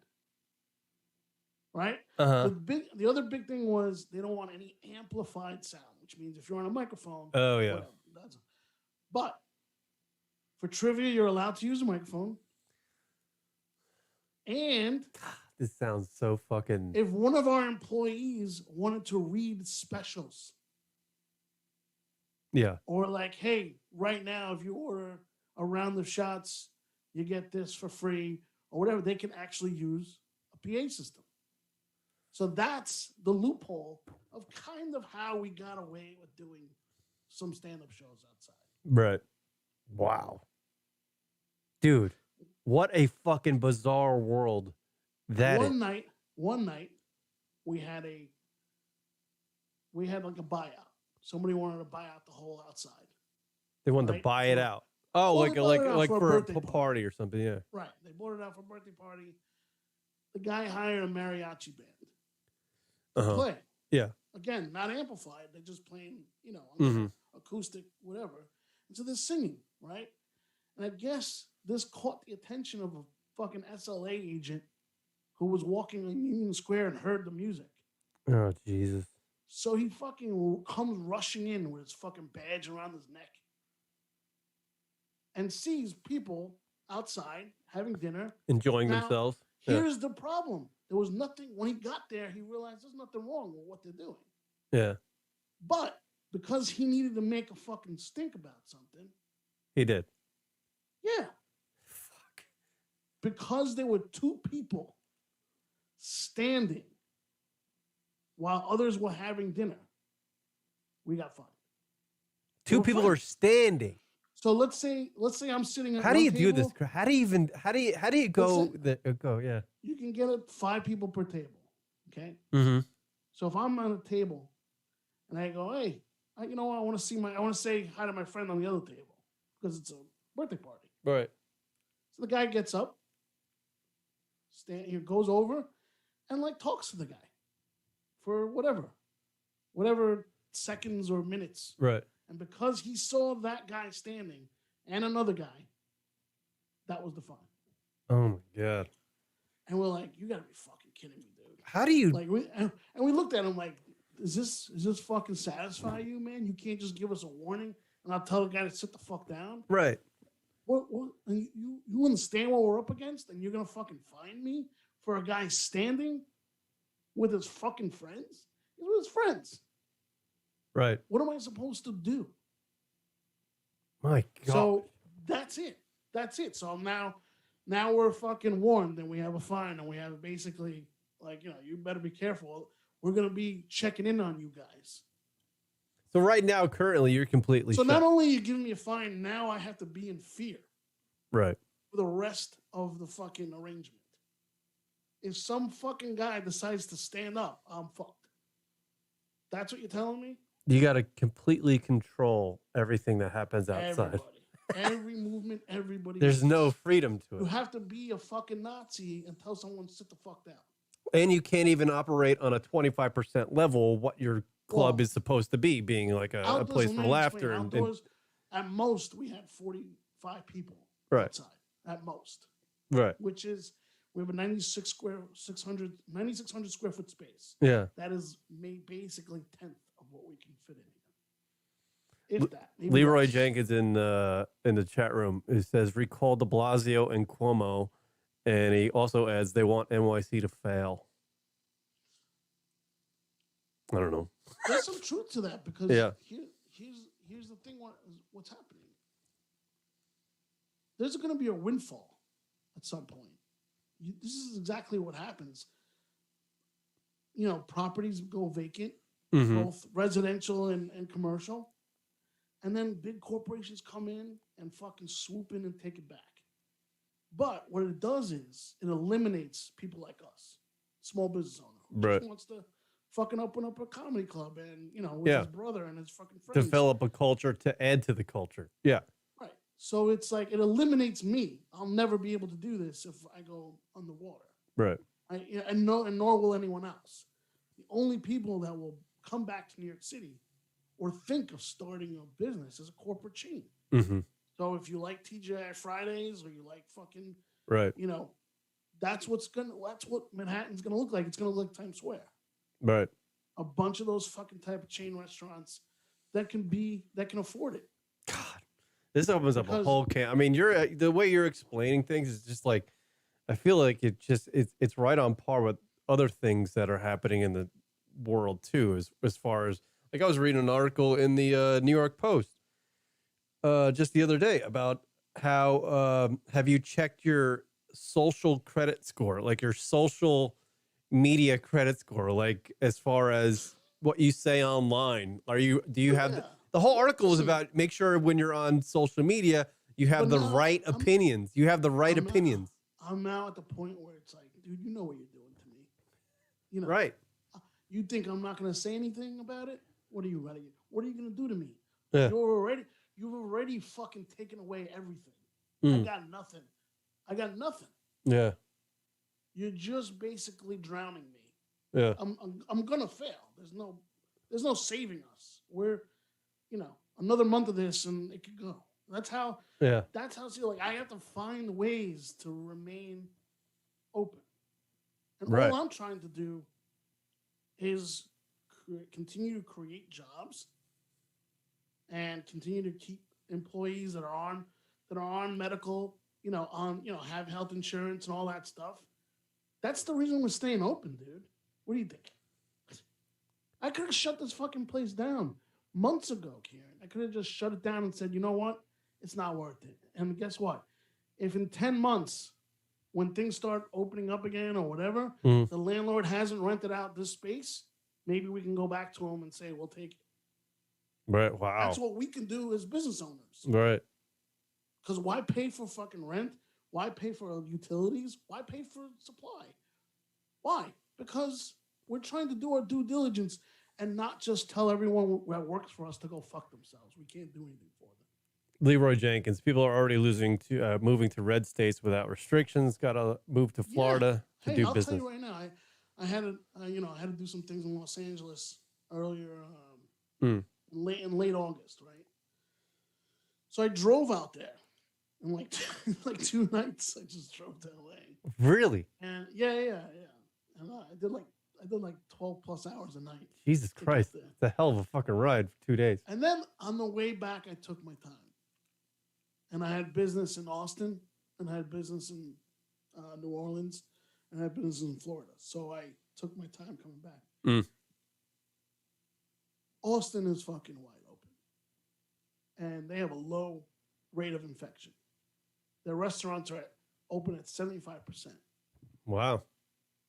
Right? Uh-huh. The other big thing was they don't want any amplified sound, which means if you're on a microphone, oh yeah, But for trivia, you're allowed to use a microphone. And This sounds so fucking. if one of our employees wanted to read specials, Yeah. or like, hey, right now, if you order a round of shots, you get this for free, or whatever, they can actually use a PA system. So that's the loophole of kind of how we got away with doing some stand-up shows outside. Right. Wow. Dude, what a fucking bizarre world that one is. night, we had like a buyout. Somebody wanted to buy out the whole outside. They wanted to right? buy it out. Oh, Well, like they bought it out like for a for a birthday party or something, yeah. Right. They bought it out for a birthday party. The guy hired a mariachi band to play. Yeah. Again, not amplified. They're just playing, you know, Mhm. acoustic, whatever. And so they're singing, right? And I guess this caught the attention of a fucking SLA agent who was walking in Union Square and heard the music. Oh, Jesus. So he fucking comes rushing in with his fucking badge around his neck and sees people outside having dinner. Enjoying Now, themselves. Yeah. Here's the problem. There was nothing, when he got there, he realized there's nothing wrong with what they're doing. Yeah. But because he needed to make a fucking stink about something, He did. yeah. Fuck. Because there were two people standing while others were having dinner, we got fined. Two We're people fine. are standing. So let's say I'm sitting at How do one you do this? table. How do you go Listen. go, yeah. You can get it 5 people per table. Okay. Mm-hmm. So if I'm on a table and I go, hey, you know what? I want to say hi to my friend on the other table because it's a birthday party. Right. So the guy gets up, goes over, and like talks to the guy for whatever seconds or minutes. Right. And because he saw that guy standing and another guy, that was the fine. Oh my God. And we're like, you gotta be fucking kidding me, dude. How do you Like we looked at him like, is this fucking satisfy you, man? You can't just give us a warning and I'll tell the guy to sit the fuck down. Right. What and you understand what we're up against, and you're gonna fucking fine me for a guy standing with his fucking friends? He's with his friends. Right. What am I supposed to do? My God. So that's it. That's it. So now we're fucking warned, and we have a fine, and we have basically like, you better be careful. We're gonna be checking in on you guys. So right now, currently, you're completely So shut. not only are you giving me a fine, now I have to be in fear Right. for the rest of the fucking arrangement. If some fucking guy decides to stand up, I'm fucked. That's what you're telling me? You got to completely control everything that happens outside. Everybody. Every movement, everybody. There's no freedom to You it. have to be a fucking Nazi and tell someone to sit the fuck down. And you can't even operate on a 25% level what your club Well, is supposed to be, being like a place for laughter. Outdoors, at most, we had 45 people Right. outside. At most. Right. Which is, we have a 9,600 square foot space. Yeah. That is basically 10th of what we can fit in here. If that. Maybe Leroy less. Jenkins in the chat room, it says recall de Blasio and Cuomo, and he also adds they want NYC to fail. I don't know. There's some truth to that because Yeah. here's the thing. What's happening? There's going to be a windfall at some point. This is exactly what happens. Properties go vacant, Mhm. both residential and commercial, and then big corporations come in and fucking swoop in and take it back. But what it does is it eliminates people like us, small business owner who Right. just wants to fucking open up a comedy club and with Yeah. his brother and his fucking friends. Develop a culture to add to the culture. Yeah. Right. So it's like it eliminates me. I'll never be able to do this if I go underwater. Right. And nor will anyone else. The only people that will come back to New York City or think of starting a business is a corporate chain. Mm-hmm. So if you like TGI Fridays or you like fucking, Right. that's what Manhattan's gonna look like. It's gonna look like Times Square. Right. A bunch of those fucking type of chain restaurants that can afford it. God. This opens up a Because- whole can. I mean, you're the way you're explaining things is just like, I feel like it's right on par with other things that are happening in the world too. As far as like, I was reading an article in the New York Post just the other day about how have you checked your social credit score, like your social media credit score, like as far as what you say online. Do you have Yeah. the whole article was about make sure when you're on social media you have But the now right opinions. You have the right I'm now- opinions. I'm now at the point where it's like, dude, you know what you're doing to me. You know, Right. You think I'm not gonna say anything about it? What are you ready? What are you gonna do to me? Yeah. You've already fucking taken away everything. Mm. I got nothing. I got nothing. Yeah. You're just basically drowning me. Yeah. I'm gonna fail. There's no saving us. We're, another month of this and it could go. That's how. Yeah. That's how. See, like I have to find ways to remain open, and Right. all I'm trying to do is continue to create jobs and continue to keep employees that are on medical, have health insurance and all that stuff. That's the reason we're staying open, dude. What do you think? I could have shut this fucking place down months ago, Kieran. I could have just shut it down and said, you know what? It's not worth it. And guess what? If in 10 months, when things start opening up again or whatever, Mhm. the landlord hasn't rented out this space, maybe we can go back to him and say, we'll take it. Right. Wow. That's what we can do as business owners. Right. Because why pay for fucking rent? Why pay for utilities? Why pay for supply? Why? Because we're trying to do our due diligence and not just tell everyone that works for us to go fuck themselves. We can't do anything for them. Leroy Jenkins. People are already moving to red states without restrictions. Got to move to Florida to do I'll business. tell you right now. I had to do some things in Los Angeles earlier, in late August, right? So I drove out there, and like 2 nights, I just drove to LA. Really? And yeah. And I did like 12 plus hours a night. Jesus to get Christ. there. It's a hell of a fucking ride for 2 days. And then on the way back, I took my time. And I had business in Austin, and I had business in New Orleans, and I had business in Florida. So I took my time coming back. Mm. Austin is fucking wide open. And they have a low rate of infection. Their restaurants are open at 75%. Wow.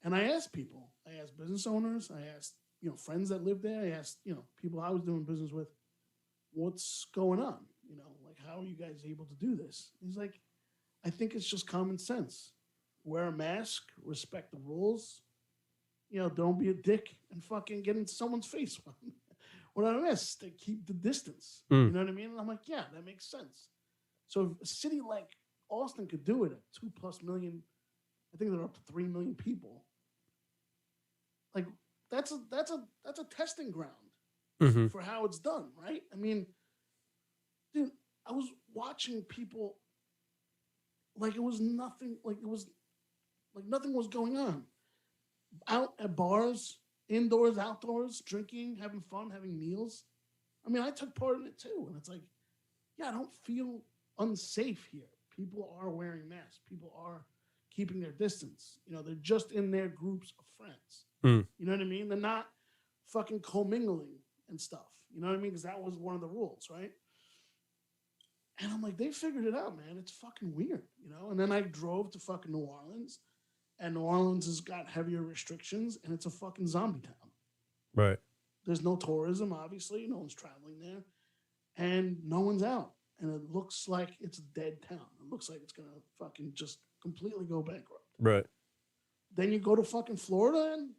And I asked people, I asked business owners, I asked, friends that live there, I asked, people I was doing business with, what's going on? Like, how are you guys able to do this? He's like, I think it's just common sense. Wear a mask, respect the rules, don't be a dick and fucking get into someone's face. When I miss, they keep the distance. Mm. You know what I mean? And I'm like, yeah, that makes sense. So if a city like Austin could do it at 2+ million, I think they're up to 3 million people. Like that's a testing ground Mm-hmm. for how it's done, right? I mean, dude, I was watching people like it was nothing, like nothing was going on. Out at bars, indoors, outdoors, drinking, having fun, having meals. I mean, I took part in it too. And it's like, yeah, I don't feel unsafe here. People are wearing masks. People are keeping their distance. They're just in their groups of friends. Mm. You know what I mean? They're not fucking commingling and stuff. You know what I mean? Because that was one of the rules, right? And I'm like, they figured it out, man. It's fucking weird, And then I drove to fucking New Orleans, and New Orleans has got heavier restrictions, and it's a fucking zombie town. Right. There's no tourism, obviously. No one's traveling there, and no one's out. And it looks like it's a dead town. It looks like it's gonna fucking just completely go bankrupt. Right. Then you go to fucking Florida, and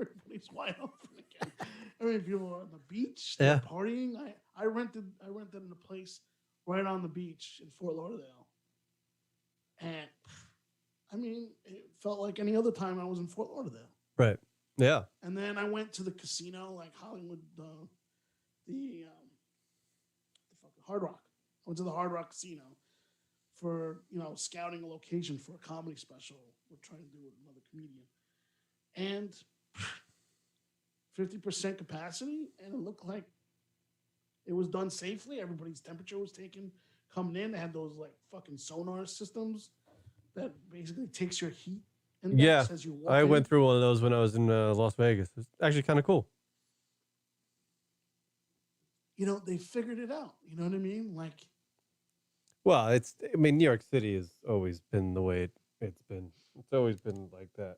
everybody's wide open again. I mean, people are on the beach, they're partying. I rented in a place right on the beach in Fort Lauderdale, and I mean, it felt like any other time I was in Fort Lauderdale. Right. Yeah. And then I went to the casino, like Hollywood, the fucking Hard Rock. I went to the Hard Rock Casino for scouting a location for a comedy special we're trying to do with another comedian, and 50% capacity, and it looked like It was done safely. Everybody's temperature was taken coming in. They had those like fucking sonar systems that basically takes your heat index as you walk I in. went through one of those when I was in Las Vegas. It's actually kind of cool. You know, they figured it out. You know what I mean? Like, Well, New York City has always been the way it's been. It's always been like that.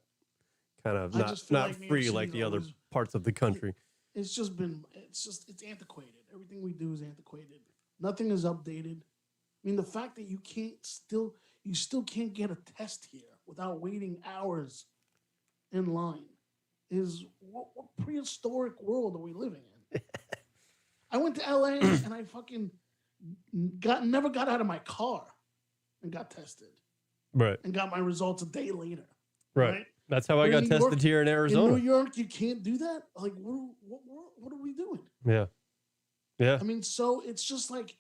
Kind of I not just feel not like New York free like City's the other always- parts of the country. it's antiquated. Everything we do is antiquated. Nothing is updated. I mean, the fact that you still can't get a test here without waiting hours in line is what prehistoric world are we living in? I went to LA and I fucking never got out of my car and got tested Right. and got my results a day later. Right. That's how I But got in New tested York- here in Arizona. In New York, you can't do that. Like, what are we doing? Yeah. Yeah. I mean, so it's just like,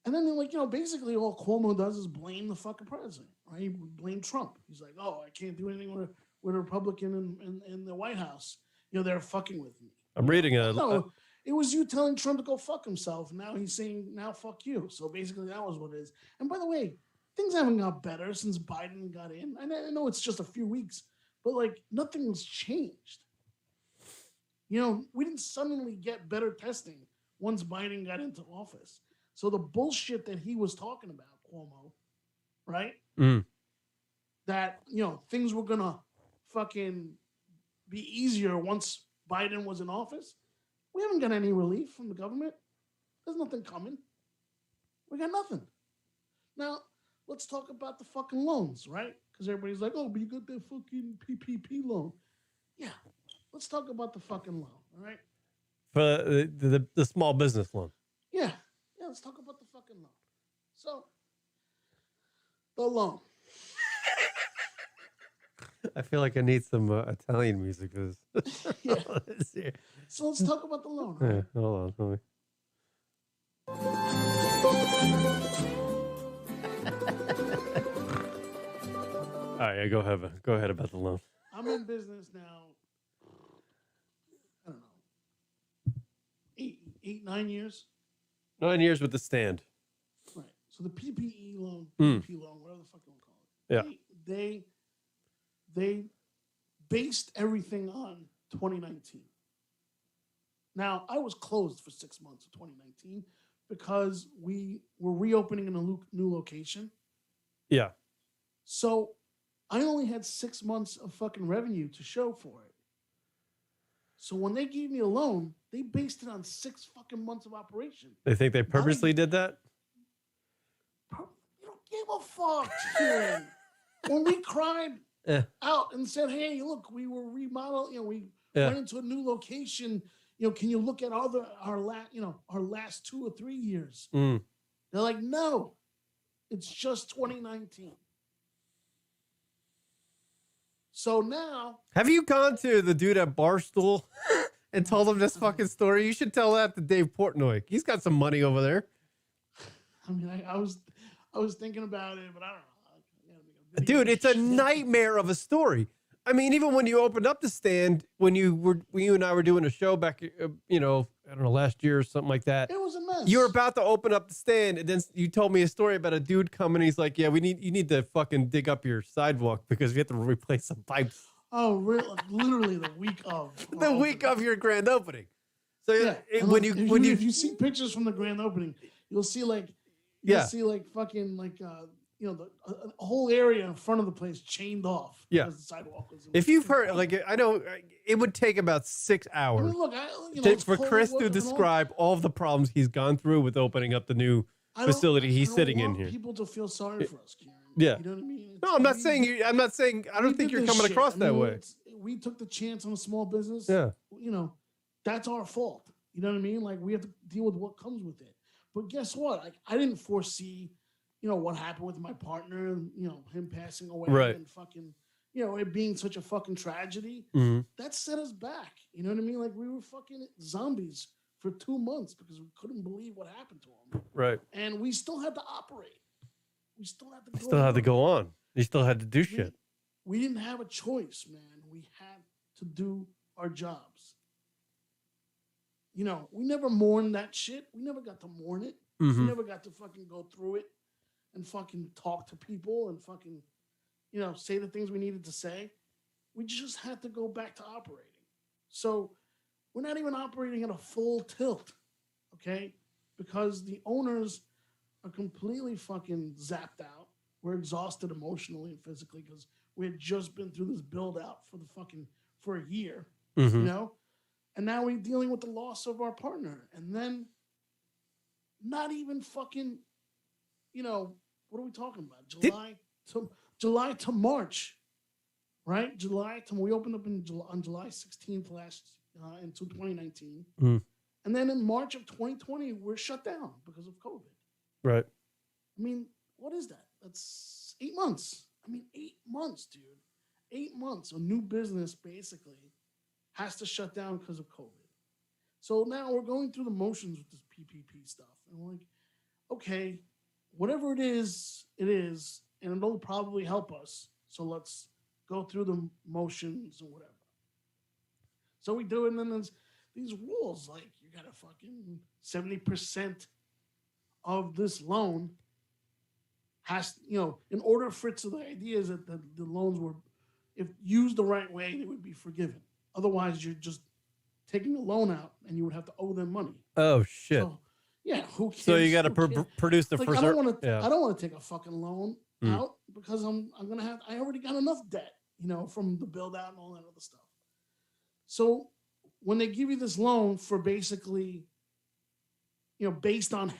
and then like, you know, basically all Cuomo does is blame the fucking president, right? He blame Trump. He's like, oh, I can't do anything with a Republican in the White House. You know, they're fucking with me. I'm reading No, it was you telling Trump to go fuck himself. Now he's saying, now fuck you. So basically that was what it is. And by the way, things haven't got better since Biden got in. I know it's just a few weeks, but like nothing's changed. You know, we didn't suddenly get better testing once Biden got into office. So the bullshit that he was talking about, Cuomo, right? That, you know, things were gonna fucking be easier once Biden was in office. We haven't got any relief from the government. There's nothing coming. We got nothing. Now, let's talk about the fucking loans, right? Because everybody's like, oh, but you got that fucking PPP loan. Yeah, let's talk about the fucking loan, all right? For the small business loan. Yeah, let's talk about the fucking loan. So, the loan. I feel like I need some Italian music for this. Yeah. Let's see. So let's talk about the loan. All Yeah, right? hold on. All right, yeah, go ahead about the loan. I'm in business now, I don't know, 9 years. 9 years with the stand. Right. So the PPE loan, Mm. PPP loan, whatever the fuck you want to call it. Yeah. They based everything on 2019. Now, I was closed for 6 months of 2019 because we were reopening in a new location. Yeah. So I only had 6 months of fucking revenue to show for it. So when they gave me a loan, they based it on 6 fucking months of operation. They think they purposely did that? You don't give a fuck, Kieran. When we cried out and said, hey, look, we were remodeled, we went into a new location, can you look at our last 2 or 3 years? They're like, no, it's just 2019. So now, Have you gone to the dude at Barstool and told him this fucking story? You should tell that to Dave Portnoy. He's got some money over there. I mean, I was thinking about it, but I don't know. Dude, it's a nightmare of a story. I mean, even when you opened up the stand, when you and I were doing a show back, I don't know, last year or something like that. It was a mess. You were about to open up the stand, and then you told me a story about a dude coming. He's like, "Yeah, you need to fucking dig up your sidewalk because we have to replace some pipes." Oh, really? Literally the week of The week of your grand opening. So yeah. If you see pictures from the grand opening, you'll see fucking a whole area in front of the place chained off. Yeah. Because the sidewalk was. If you've heard, I know it would take about 6 hours for Cris to describe all of the problems he's gone through with opening up the new facility he's sitting in here. People to feel sorry for us, Kieran. Yeah. You know what I mean? No, I'm not saying you. I'm not saying. I don't think you're coming across that way. We took the chance on a small business. Yeah. That's our fault. You know what I mean? Like we have to deal with what comes with it. But guess what? Like I didn't foresee, what happened with my partner and, him passing away right. and fucking, it being such a fucking tragedy. Mm-hmm. That set us back. You know what I mean? Like we were fucking zombies for 2 months because we couldn't believe what happened to him. Right. And we still had to operate. We still had to go on. You still had to do shit. We didn't have a choice, man. We had to do our jobs. we never mourned that shit. We never got to mourn it. We never got to fucking go through it and fucking talk to people and fucking, say the things we needed to say. We just had to go back to operating. So we're not even operating at a full tilt, okay? Because the owners are completely fucking zapped out. We're exhausted emotionally and physically because we had just been through this build out for a year, And now we're dealing with the loss of our partner. And then not even fucking, what are we talking about? July to March, right? We opened up on July 16th into 2019. And then in March of 2020, we're shut down because of COVID. Right. I mean, what is that? That's 8 months. 8 months, dude. 8 months. A new business basically has to shut down because of COVID. So now we're going through the motions with this PPP stuff. And we're like, okay, whatever it is, and it'll probably help us. So let's go through the motions or whatever. So we do it, and then there's these rules, like you got to fucking 70% of this loan has, in order for it to, the idea is that the loans were, if used the right way, they would be forgiven. Otherwise, you're just taking a loan out, and you would have to owe them money. Oh shit! So, yeah, who cares? So you got to produce the first. I don't want to take a fucking loan out because I already got enough debt, from the build out and all that other stuff. So when they give you this loan for basically, based on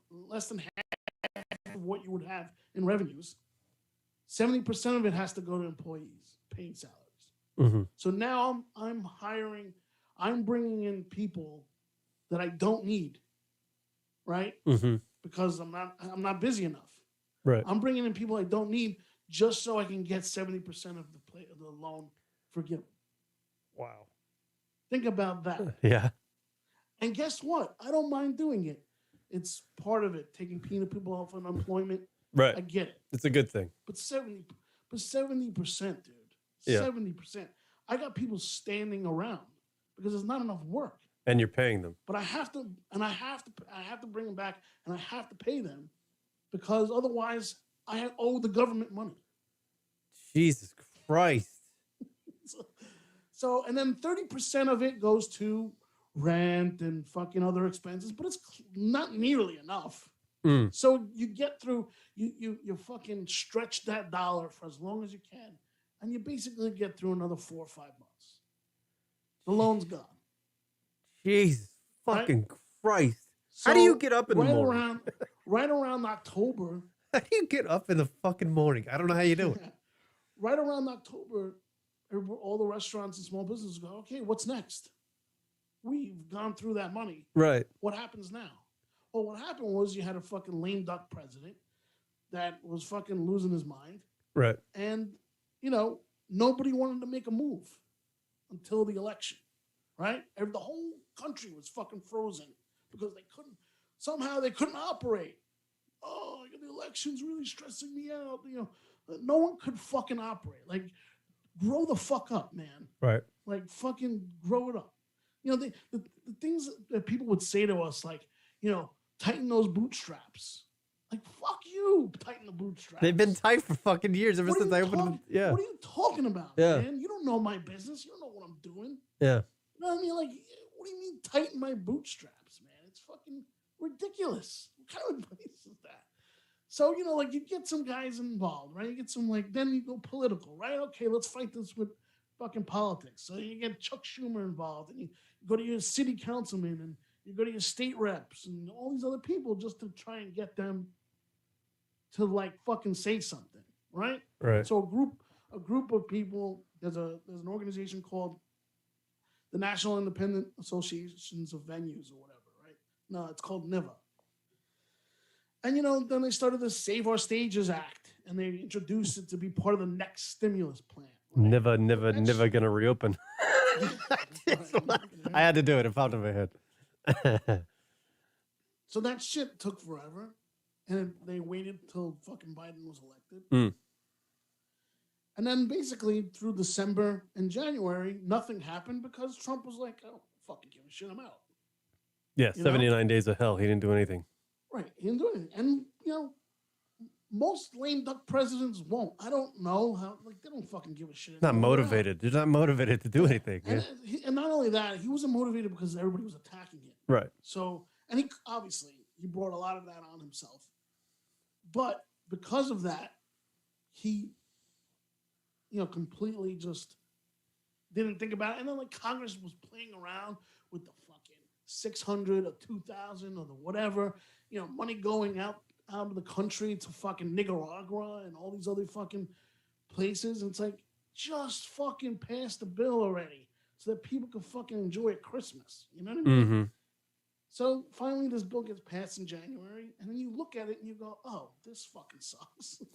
less than half of what you would have in revenues, 70% of it has to go to employees paying salaries. So now I'm bringing in people that I don't need, right? Because I'm not busy enough. Right. I'm bringing in people I don't need just so I can get 70% of the loan forgiven. Wow. Think about that. Yeah. And guess what? I don't mind doing it. It's part of it, taking people off unemployment. Right. I get it. It's a good thing. But 70%, dude. Yeah. 70%. I got people standing around because there's not enough work. And you're paying them. But I have to bring them back, and I have to pay them because otherwise I owe the government money. Jesus Christ. So and then 30% of it goes to rent and fucking other expenses, but it's not nearly enough. So you get through, you fucking stretch that dollar for as long as you can, and you basically get through another 4 or 5 months. The loan's gone. Jesus fucking Christ. So how do you get up in the morning? Right around October. How do you get up in the fucking morning? I don't know how you do it. Right around October, all the restaurants and small businesses go, okay, what's next? We've gone through that money. Right. What happens now? Well, what happened was you had a fucking lame duck president that was fucking losing his mind. Right. And, nobody wanted to make a move until the election, right? The whole country was fucking frozen because they couldn't operate. Oh, the election's really stressing me out. No one could fucking operate. Like, grow the fuck up, man. Right. Like, fucking grow it up. The things that people would say to us, like, tighten those bootstraps. Like, fuck you, tighten the bootstraps. They've been tight for fucking years ever since I opened them. Yeah. What are you talking about, man? You don't know my business. You don't know what I'm doing. Yeah. You know what I mean? Like, what do you mean tighten my bootstraps, man? It's fucking ridiculous. What kind of advice is that? So, you get some guys involved, right? You get some, then you go political, right? Okay, let's fight this with fucking politics. So you get Chuck Schumer involved, and you go to your city councilman, and you go to your state reps, and all these other people just to try and get them to, fucking say something, right? Right. So a group of people, there's an organization called the National Independent Associations of Venues or whatever, right? No, it's called NIVA. And, then they started the Save Our Stages Act, and they introduced it to be part of the next stimulus plan. Right? Never gonna reopen. I had to do it. It popped in my head. So that shit took forever, and they waited till fucking Biden was elected. And then basically through December and January, nothing happened because Trump was like, I don't fucking give a shit, I'm out. Yeah, You know? 79 Days of Hell. He didn't do anything. Right. He didn't do anything. And, most lame duck presidents won't. I don't know how, they don't fucking give a shit. Not motivated. They're not motivated to do anything. And, Yeah. and not only that, he wasn't motivated because everybody was attacking him. Right. So, and he brought a lot of that on himself. But because of that, he, completely just didn't think about it. And then Congress was playing around with the fucking 600 or 2,000 or the whatever, money going out of the country to fucking Nicaragua and all these other fucking places. And it's just fucking pass the bill already so that people can fucking enjoy it Christmas. You know what I mean? Mm-hmm. So finally this bill gets passed in January, and then you look at it and you go, oh, this fucking sucks. This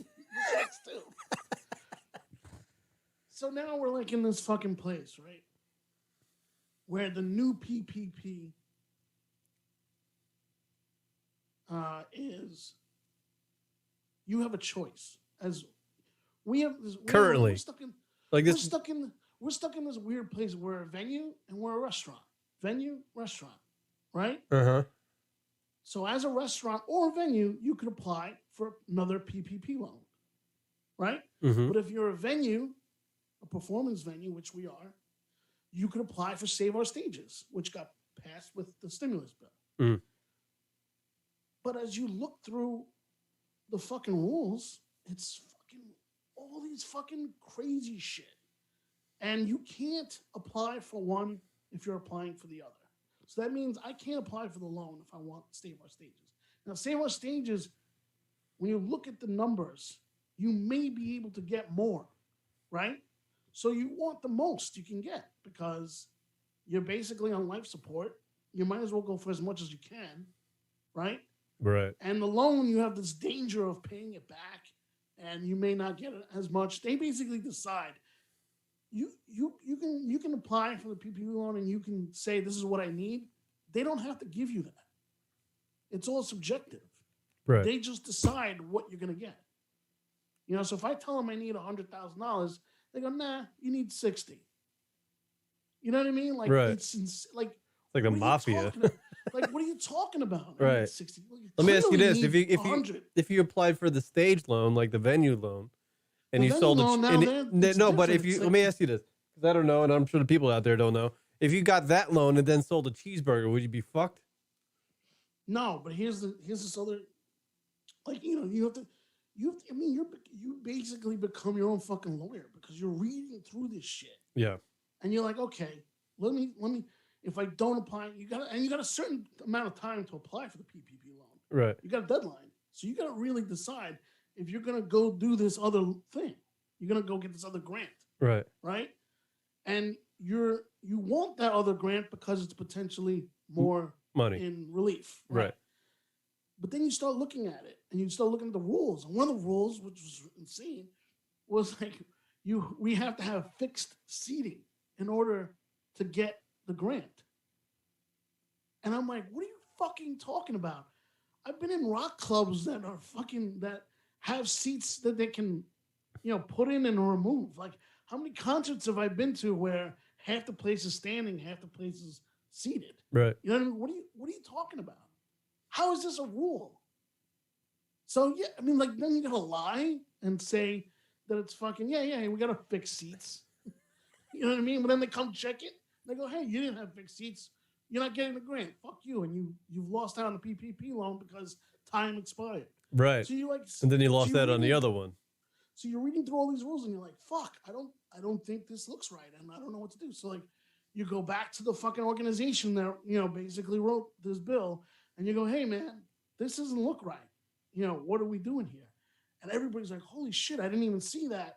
sucks too. So now we're in this fucking place, right? Where the new PPP is, you have a choice. As we have this Currently. we're stuck in this weird place. We're a venue and we're a restaurant. Venue, restaurant, right? Uh-huh. So as a restaurant or a venue, you could apply for another PPP loan, right? Mm-hmm. But if you're a venue, a performance venue, which we are, you could apply for Save Our Stages, which got passed with the stimulus bill. Mm. But as you look through the fucking rules, it's fucking all these fucking crazy shit. And you can't apply for one if you're applying for the other. So that means I can't apply for the loan if I want Save Our Stages. Now, Save Our Stages, when you look at the numbers, you may be able to get more, right? So you want the most you can get because you're basically on life support. You might as well go for as much as you can, right? Right. And the loan, you have this danger of paying it back, and you may not get it as much. They basically decide you can apply for the PPP loan and you can say this is what I need. They don't have to give you that. It's all subjective. Right. They just decide what you're gonna get. So if I tell them I need $100,000, they go, nah, you need 60. You know what I mean? Right. It's like the mafia. What are you talking about? Right. 60. Let me ask you this: $100. if you applied for the stage loan, like the venue loan, and you venue sold loan, but if you let me ask you this, because I don't know, and I'm sure the people out there don't know. If you got that loan and then sold a cheeseburger, would you be fucked? No, but here's this other, you basically become your own fucking lawyer because you're reading through this shit. Yeah. And you're like, okay, let me. If I don't apply, you got a certain amount of time to apply for the PPP loan. Right. You got a deadline, so you got to really decide if you're gonna go do this other thing. You're gonna go get this other grant. Right. Right. And you want that other grant because it's potentially more money in relief. Right. But then you start looking at it and you start looking at the rules. And one of the rules, which was insane, was we have to have fixed seating in order to get the grant. And I'm like, what are you fucking talking about? I've been in rock clubs that have seats that they can, put in and remove. How many concerts have I been to where half the place is standing, half the place is seated? Right. You know what I mean? What are you talking about? How is this a rule? So yeah, then you gotta lie and say that it's fucking we gotta fix seats. You know what I mean? But then they come check it. They go, hey, you didn't have fixed seats. You're not getting the grant. Fuck you. And you've lost out on the PPP loan because time expired. Right. So you and then you lost that on the other one. So you're reading through all these rules and you're like, fuck, I don't think this looks right and I don't know what to do. So you go back to the fucking organization that basically wrote this bill and you go, hey man, this doesn't look right. What are we doing here? And everybody's like, holy shit, I didn't even see that.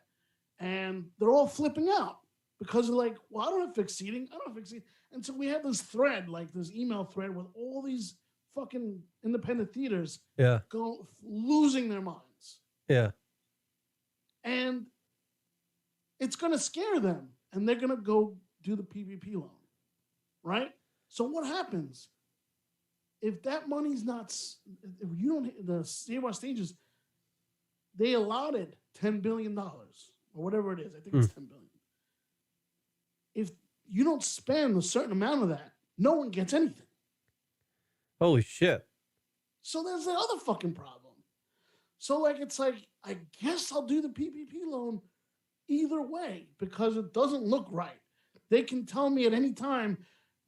And they're all flipping out because they're like, well, I don't have fixed seating. I don't have fixed seating. And so we have this thread, this email thread with all these fucking independent theaters losing their minds. Yeah. And it's going to scare them and they're going to go do the PPP loan. Right? So what happens? If that money's not, if you don't, the Save Our Stages, they allotted $10 billion or whatever it is. I think it's $10 billion. If you don't spend a certain amount of that, no one gets anything. Holy shit. So there's the other fucking problem. So like, it's like, I guess I'll do the PPP loan either way because it doesn't look right. They can tell me at any time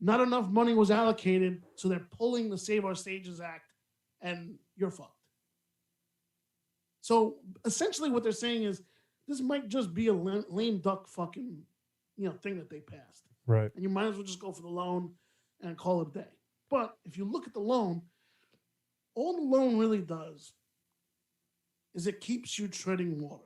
not enough money was allocated, so they're pulling the Save Our Stages Act, and you're fucked. So essentially what they're saying is this might just be a lame duck fucking, thing that they passed. Right. And you might as well just go for the loan and call it a day. But if you look at the loan, all the loan really does is it keeps you treading water.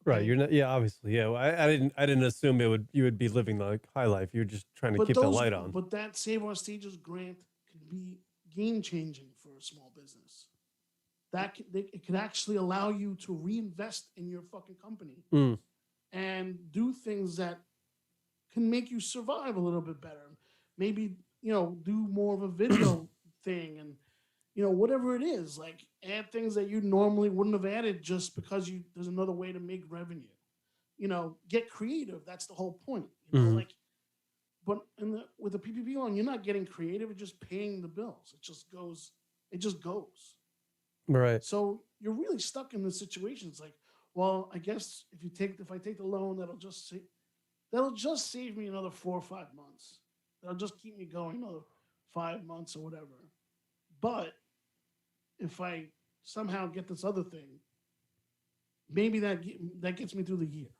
Right. You're not. Yeah. Obviously. Yeah. I didn't assume you would be living the high life. You're just trying to keep the light on. But that Save Our Stages grant could be game changing for a small business. It could actually allow you to reinvest in your fucking company and do things that can make you survive a little bit better. Maybe do more of a video thing and. Whatever it is, like add things that you normally wouldn't have added just because there's another way to make revenue. Get creative. That's the whole point. But with the PPP loan, you're not getting creative. It's just paying the bills. It just goes. Right. So you're really stuck in this situation. It's like, well, I guess if I take the loan, that'll just save me another 4 or 5 months. That'll just keep me going another 5 months or whatever. But if I somehow get this other thing, maybe that gets me through the year.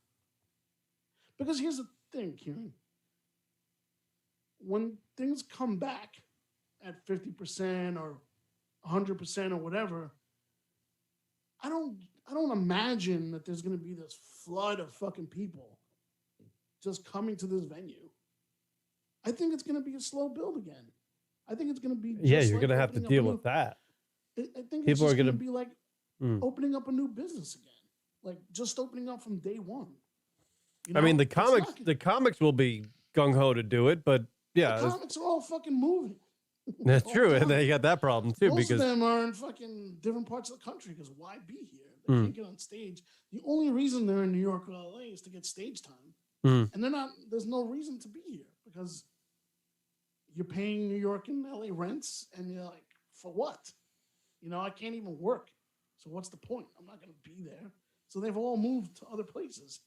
Because here's the thing, Kieran. When things come back at 50% or 100% or whatever, I don't imagine that there's going to be this flood of fucking people just coming to this venue. I think it's going to be a slow build again. I think it's going to be you're going to have to deal with that. I think it's just going to be like opening up a new business again, like just opening up from day one. I mean, the comics will be gung ho to do it, but yeah, the comics are all fucking moving. That's true, and they got that problem too. Most because of them are in fucking different parts of the country. Because why be here? They can't get on stage. The only reason they're in New York or LA is to get stage time, and they're not. There's no reason to be here because you're paying New York and LA rents, and you're like, for what? I can't even work. So what's the point? I'm not going to be there. So they've all moved to other places.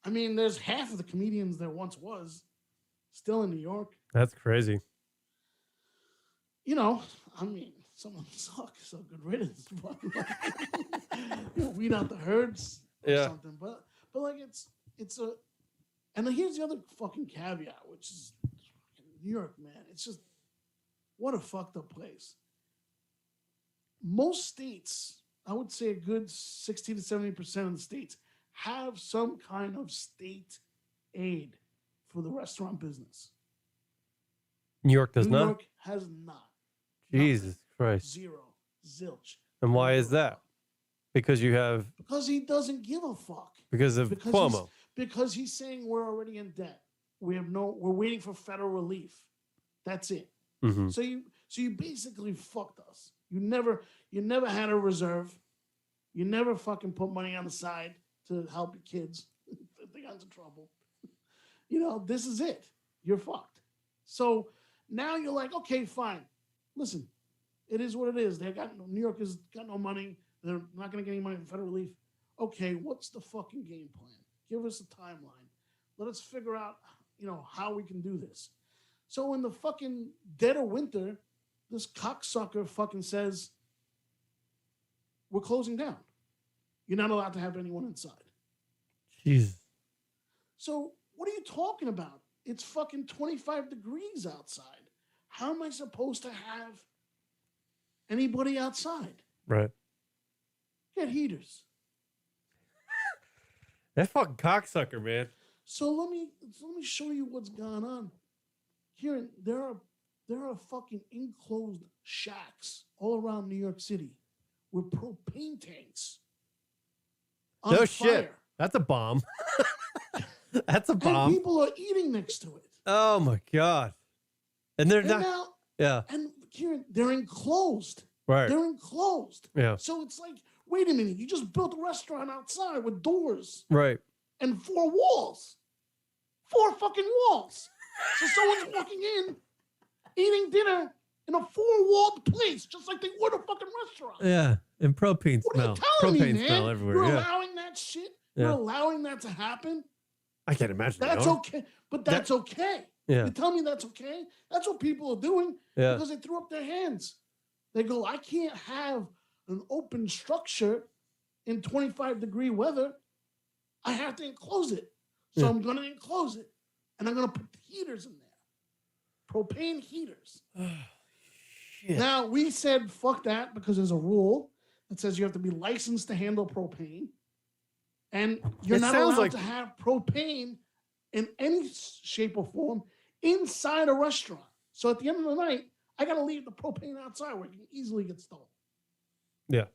I mean, there's half of the comedians there once was still in New York. That's crazy. I mean, some of them suck, so good riddance. But weed out the herds or something. But like it's a, and here's the other fucking caveat, which is New York, man. It's just what a fucked up place. Most states, I would say a good 60 to 70% of the states have some kind of state aid for the restaurant business. New York does not? New York has not. Jesus Christ. Zero. Zilch. And why is that? Because Because he doesn't give a fuck. Because of Cuomo. Because he's saying we're already in debt. We're waiting for federal relief. That's it. Mm-hmm. So you basically fucked us. You never had a reserve. You never fucking put money on the side to help your kids if they got into trouble. This is it. You're fucked. So now you're like, okay, fine. Listen, it is what it is. New York has got no money. They're not going to get any money from federal relief. Okay, what's the fucking game plan? Give us a timeline. Let us figure out, how we can do this. So in the fucking dead of winter, this cocksucker fucking says, we're closing down. You're not allowed to have anyone inside. Jesus. So what are you talking about? It's fucking 25 degrees outside. How am I supposed to have anybody outside? Right. Get heaters. That fucking cocksucker, man. So let me show you what's going on. Kieran, there are fucking enclosed shacks all around New York City with propane tanks. On No fire. shit. That's a bomb. That's a bomb. And people are eating next to it. Oh my God. And they're not. Now, yeah. And Kieran, they're enclosed. Right. They're enclosed. Yeah. So it's like, wait a minute, you just built a restaurant outside with doors. Right. And 4 walls. 4 fucking walls. So someone's walking in, eating dinner, in a four-walled place, just like they would a fucking restaurant. Yeah, and propane What smell. are you telling Propane me, man? smell everywhere. You're Yeah. allowing that shit? You're Yeah. allowing that to happen? I can't imagine. That's okay. But that's okay. Yeah. You tell me that's okay? That's what people are doing Yeah. because they threw up their hands. They go, I can't have an open structure in 25-degree weather. I have to enclose it. So Yeah. I'm going to enclose it. And I'm going to put heaters in there. Propane heaters. Shit. Now, we said, fuck that, because there's a rule that says you have to be licensed to handle propane. And you're It not sounds allowed like- to have propane in any shape or form inside a restaurant. So at the end of the night, I got to leave the propane outside where it can easily get stolen. Yeah.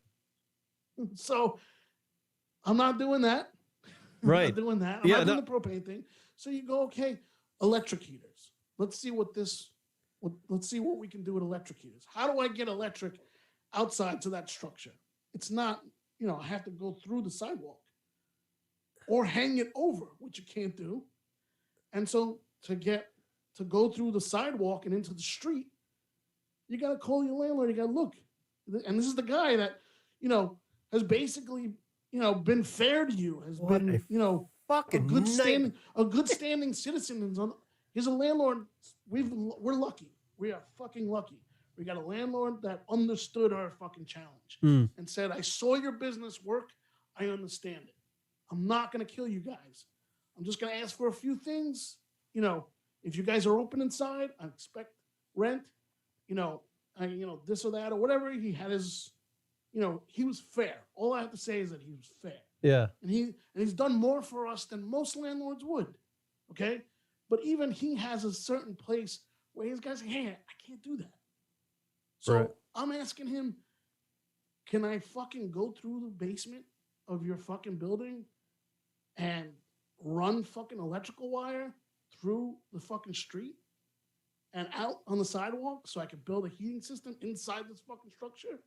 So I'm not doing that. Right. I'm not doing that. I'm Yeah, not doing the propane thing. So you go, okay, electric heaters. Let's see what we can do with electric heaters. How do I get electric outside to that structure? It's not, I have to go through the sidewalk or hang it over, which you can't do. And so to go through the sidewalk and into the street, you got to call your landlord. You got to look. And this is the guy that, has basically, been fair to you, has What been, a fucking a good standing citizen. He's a landlord. We're lucky. We are fucking lucky. We got a landlord that understood our fucking challenge and said, I saw your business work. I understand it. I'm not going to kill you guys. I'm just going to ask for a few things. If you guys are open inside, I expect rent, this or that or whatever. He had his, he was fair. All I have to say is that he was fair. Yeah. And he's done more for us than most landlords would. Okay? But even he has a certain place where his guys say, hey, I can't do that. So Right. I'm asking him, can I fucking go through the basement of your fucking building and run fucking electrical wire through the fucking street and out on the sidewalk so I can build a heating system inside this fucking structure?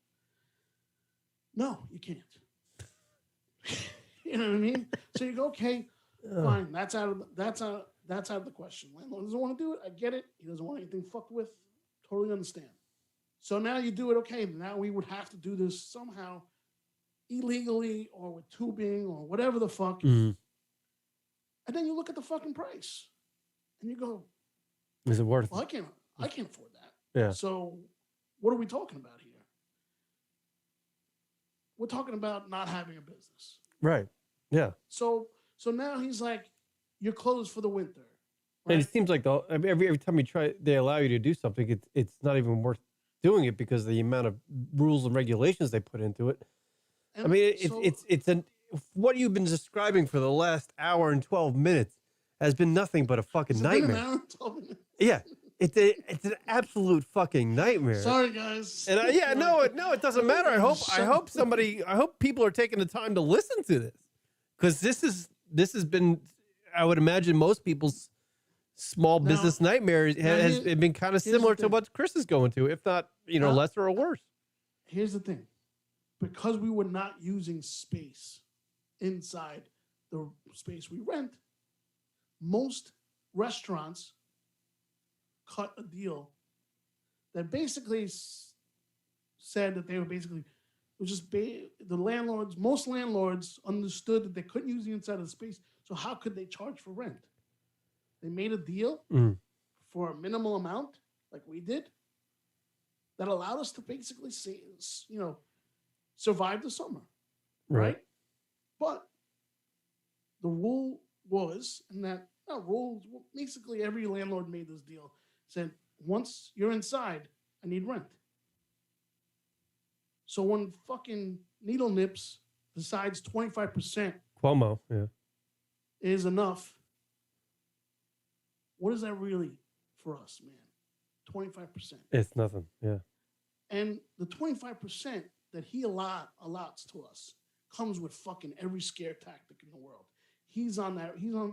No, you can't. You know what I mean? So you go, okay, fine. That's out of the question. Landlord doesn't want to do it. I get it. He doesn't want anything fucked with. Totally understand. So now you do it. Okay, now we would have to do this somehow illegally or with tubing or whatever the fuck. Mm-hmm. And then you look at the fucking price and you go, Is it worth well, it? I can't afford that. Yeah. So what are we talking about here? We're talking about not having a business. Right. Yeah. So now he's like, you're closed for the winter. And Right? it seems like every time you try, they allow you to do something, it's not even worth doing it because of the amount of rules and regulations they put into it. And I mean, so- it's what you've been describing for the last hour and 12 minutes has been nothing but a fucking Has it been an nightmare. hour and 12 minutes? Yeah, it's an absolute fucking nightmare. Sorry, guys. And it doesn't matter. I hope people are taking the time to listen to this because this has been, I would imagine, most people's small Now- business nightmare has been kind of here's similar the to thing. what Cris is going to, if not lesser or worse. Here's the thing. Because we were not using space inside the space we rent, most restaurants cut a deal that basically said that they were basically, it was just most landlords understood that they couldn't use the inside of the space, so how could they charge for rent? They made a deal for a minimal amount, like we did, that allowed us to basically survive the summer, right? But the rule was, and that rules, basically every landlord made this deal, said, once you're inside, I need rent. So when fucking Needle Nips decides 25% Cuomo, yeah. is enough, what is that really for us, man? 25%. It's nothing, yeah. And the 25% that he allots to us comes with fucking every scare tactic in the world. He's on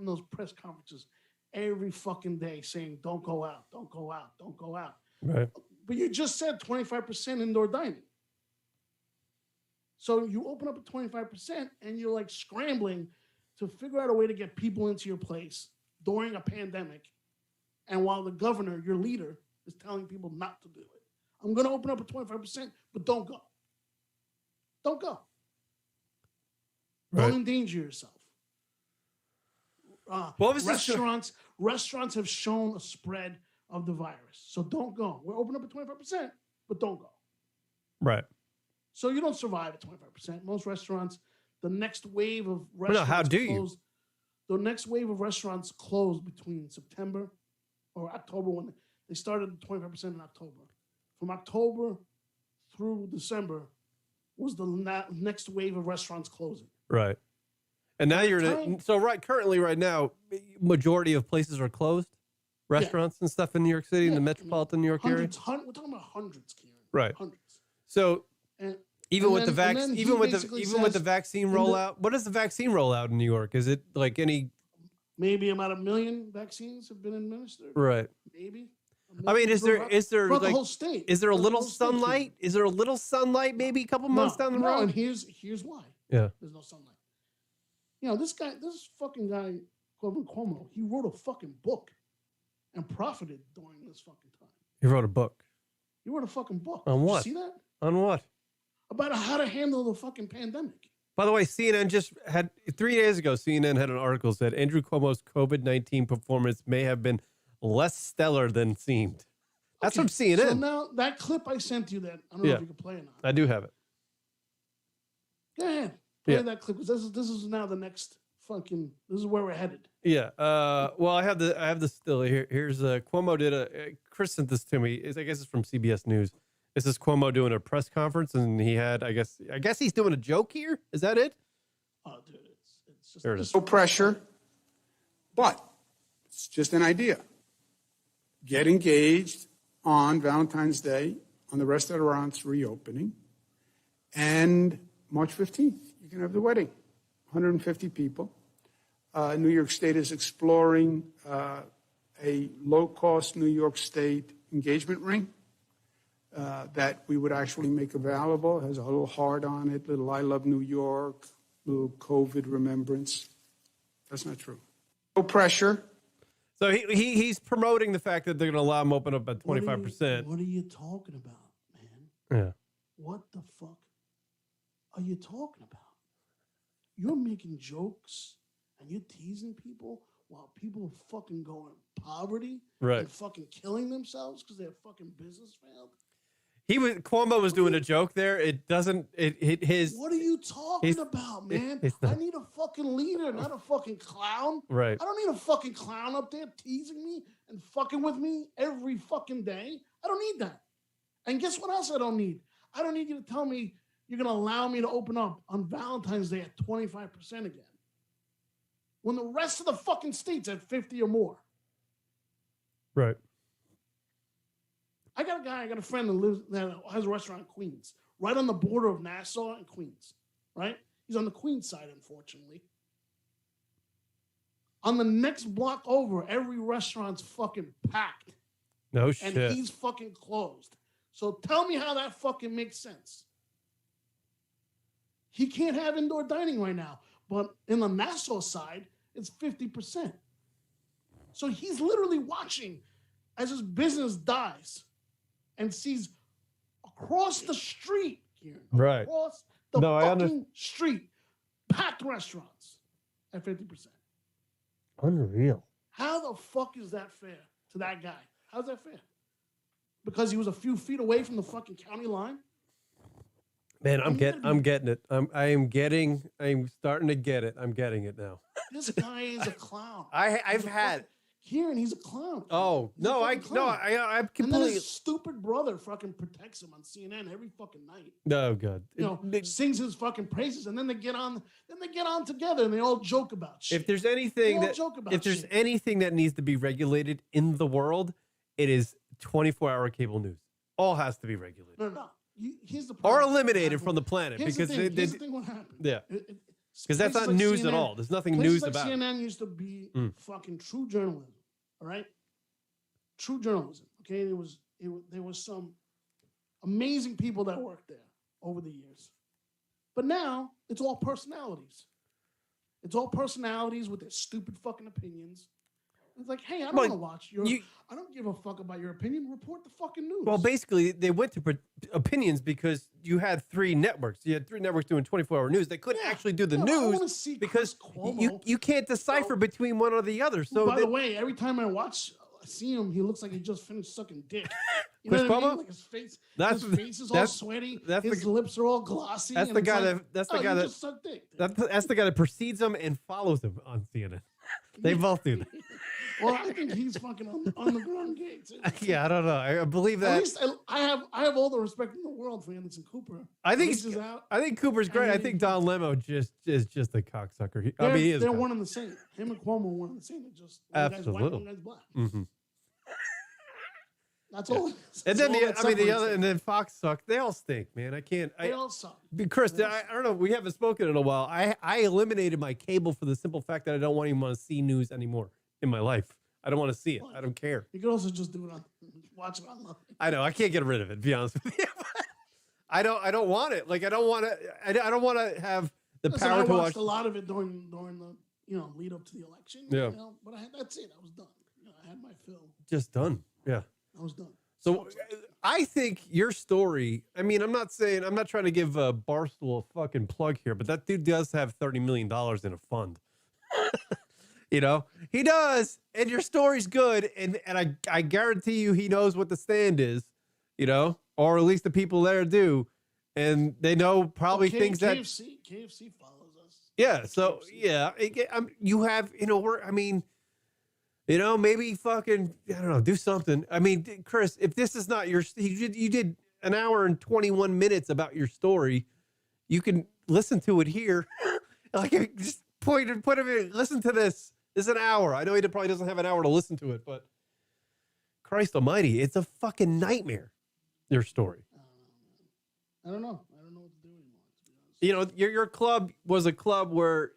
those press conferences every fucking day saying, don't go out, don't go out, don't go out. Right. But you just said 25% indoor dining. So you open up at 25% and you're like scrambling to figure out a way to get people into your place during a pandemic. And while the governor, your leader, is telling people not to do it. I'm going to open up at 25%, but don't go. Don't go. Right. Don't endanger yourself. What was restaurants have shown a spread of the virus, so don't go. We're open up at 25%, but don't go. Right. So you don't survive at 25%. Most restaurants, the next wave of restaurants how do close, the next wave of restaurants closed between September or October when they started 25% in October. From October through December was the next wave of restaurants closing. Right. And now currently right now, majority of places are closed. Restaurants and stuff in New York City, in the metropolitan New York area. We're talking about hundreds, Kieran. Right. Hundreds. So And with the the vaccine rollout, what is the vaccine rollout in New York? Is it like any? Maybe about 1 million vaccines have been administered. Right. Maybe. I mean, is there throughout like the whole state? is there a Throughout the little whole state, sunlight? Kieran. Is there a little sunlight? Maybe a couple months down the road. And here's why. Yeah. There's no sunlight. This fucking guy, Governor Cuomo, he wrote a fucking book and profited during this fucking time. He wrote a book. He wrote a fucking book. On what? Did you see that? On what? About how to handle the fucking pandemic. By the way, CNN just had 3 days ago. CNN had an article said Andrew Cuomo's COVID-19 performance may have been less stellar than seemed. That's from CNN. So now that clip I sent you, that I don't know if you can play it or not. I do have it. Go ahead, play that clip because this is now the next fucking. This is where we're headed. Yeah. Well, I have the still here. Here's Cuomo did Cris sent this to me. I guess it's from CBS News. This is Cuomo doing a press conference, and he had I guess he's doing a joke here. Is that it? Oh, dude, it's just there it is. No pressure, but it's just an idea. Get engaged on Valentine's Day on the restaurants reopening, and March 15th you can have the wedding. 150 people. New York State is exploring a low-cost New York State engagement ring that we would actually make available. It has a little heart on it, little I love New York, little COVID remembrance. That's not true. No pressure. So he's promoting the fact that they're going to allow him open up at 25%. What are you talking about, man? Yeah. What the fuck are you talking about? You're making jokes and you're teasing people while people are fucking going poverty Right. and fucking killing themselves because their fucking business failed. Cuomo was doing a joke there. It doesn't. His. What are you talking about, man? I need a fucking leader, not a fucking clown. Right. I don't need a fucking clown up there teasing me and fucking with me every fucking day. I don't need that. And guess what else I don't need? I don't need you to tell me you're going to allow me to open up on Valentine's Day at 25% again. When the rest of the fucking state's at 50 or more. Right. I got a friend that has a restaurant in Queens, right on the border of Nassau and Queens, right? He's on the Queens side, unfortunately. On the next block over, every restaurant's fucking packed. No shit. And he's fucking closed. So tell me how that fucking makes sense. He can't have indoor dining right now, but in the Nassau side, it's 50%. So he's literally watching as his business dies and sees across the street here, Right. across the fucking street, packed restaurants at 50%. Unreal. How the fuck is that fair to that guy? How's that fair? Because he was a few feet away from the fuking county line? Man, I'm getting it. I'm starting to get it. I'm getting it now. This guy is a clown. I've had Kieran, he's a clown. Oh, He's a no, fucking clown. I'm And then completely. his stupid brother fucking protects him on CNN every fucking night. No, God. Sings his fucking praises, and then they get on together and they all joke about shit. If there's anything They all joke about there's shit. anything that needs to be regulated in the world, it is 24-hour cable news. All has to be regulated. No. Here's the Or problem. eliminated from the planet. Here's Because the thing what happened. Yeah. Because that's not news at all. There's nothing news like about it. CNN used to be fucking true journalism. All right, true journalism. Okay, there was some amazing people that worked there over the years, but now it's all personalities. It's all personalities with their stupid fucking opinions. It's like, hey, I don't Well, want to watch your. I don't give a fuck about your opinion. Report the fucking news. Well, basically, they went to opinions because you had 3 networks. You had 3 networks doing 24-hour news. They couldn't actually do the I news wanna see because Chris Cuomo. you can't decipher between one or the other. So, by the way, every time I see him, he looks like he just finished sucking dick. You Chris know what I Cuomo? mean? Like his face is all that's- sweaty. that's His lips are all glossy. that's and the it's guy like, that that's the oh, guy you that just suck dick. that's the guy that precedes him and follows him on CNN. They both do that. Well, I think he's fucking on the ground gay too. Yeah, I don't know. I believe that. At least I have all the respect in the world for Anderson Cooper. I think At least he's out. I think Cooper's great. I think Don Lemo is just a cocksucker. He is. They're one and the same. Him and Cuomo are one and the same. They're just one guy's white, one guy's black. Mm-hmm. That's all. And then the other, them. and then Fox sucked. They all stink, man. I can't. They all suck. Chris, I don't know. We haven't spoken in a while. I eliminated my cable for the simple fact that I don't even want to see news anymore in my life. I don't want to see it. I don't care. You could also just do it watch it online. I know. I can't get rid of it. To be honest with you, I don't want it. Like I don't want to. I don't want to have the Listen, power I to watched watch. a lot of it during the lead up to the election. Yeah. But that's it. I was done. I had my fill. Just done. Yeah. I was done. So I think your story, I mean, I'm not trying to give Barstool a fucking plug here, but that dude does have $30 million in a fund. He does. And your story's good. And I guarantee you he knows what the stand is, or at least the people there do. And they know probably things that KFC follows us. Yeah. So, yeah, you have, maybe fucking, I don't know, do something. I mean, Chris, if this is not you did an hour and 21 minutes about your story, you can listen to it here. Like, just put him in, listen to this. This is an hour. I know he probably doesn't have an hour to listen to it, but Christ almighty, it's a fucking nightmare, your story. I don't know. I don't know what to do anymore, to be honest. Your club was a club where,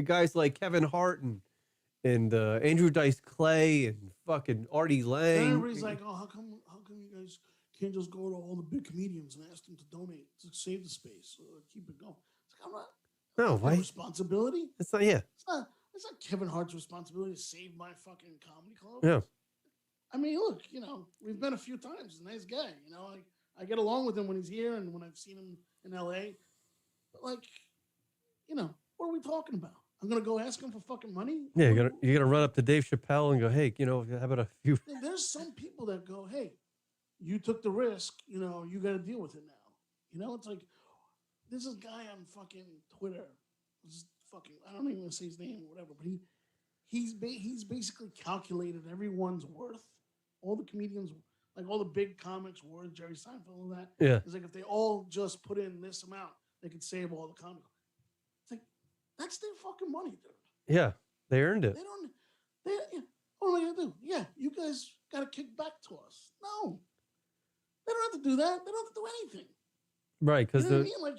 guys like Kevin Hart and Andrew Dice Clay and fucking Artie Lang. And everybody's like, oh, how come you guys can't just go to all the big comedians and ask them to donate to save the space or keep it going? It's like, I'm not. No, why? Responsibility? It's not. Yeah. It's not Kevin Hart's responsibility to save my fucking comedy club. Yeah. I mean, look, we've been a few times. He's a nice guy. I get along with him when he's here and when I've seen him in LA. But what are we talking about? I'm gonna go ask him for fucking money. Yeah, you're gonna run up to Dave Chappelle and go, hey, how about a few? There's some people that go, hey, you took the risk. You got to deal with it now. It's like there's this guy on fucking Twitter. I don't even want to say his name or whatever, but he's basically calculated everyone's worth. All the comedians, like all the big comics, worth Jerry Seinfeld, all that. Yeah, it's like if they all just put in this amount, they could save all the comics. It's like that's their fucking money, dude. Yeah, they earned it. What am I gonna do? Yeah, you guys got to kick back to us. No, they don't have to do that. They don't have to do anything. Right, because what I mean? Like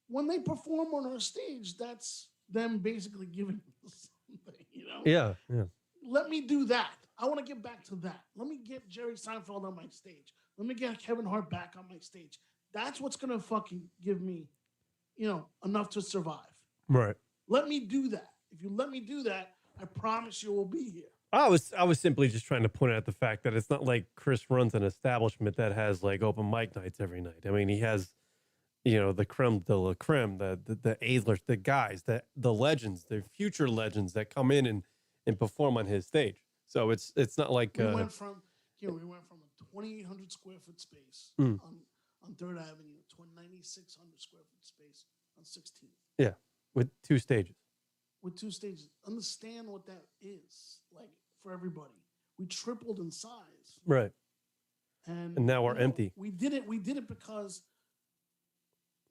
when they perform on our stage, that's them basically giving us something. Yeah. Let me do that. I want to get back to that. Let me get Jerry Seinfeld on my stage. Let me get Kevin Hart back on my stage. That's what's gonna fucking give me, enough to survive. Right. Let me do that. If you let me do that, I promise you we'll be here. I was simply just trying to point out the fact that it's not like Chris runs an establishment that has like open mic nights every night. I mean, he has, the creme de la creme, the A-list, the guys, the legends, the future legends that come in and perform on his stage. So it's not like we went from a 2,800 square foot space on 3rd Avenue to a 9,600 square foot space on 16th. Yeah, with 2 stages. With 2 stages. Understand what that is like for everybody. We tripled in size. Right. And now we're empty. We did it because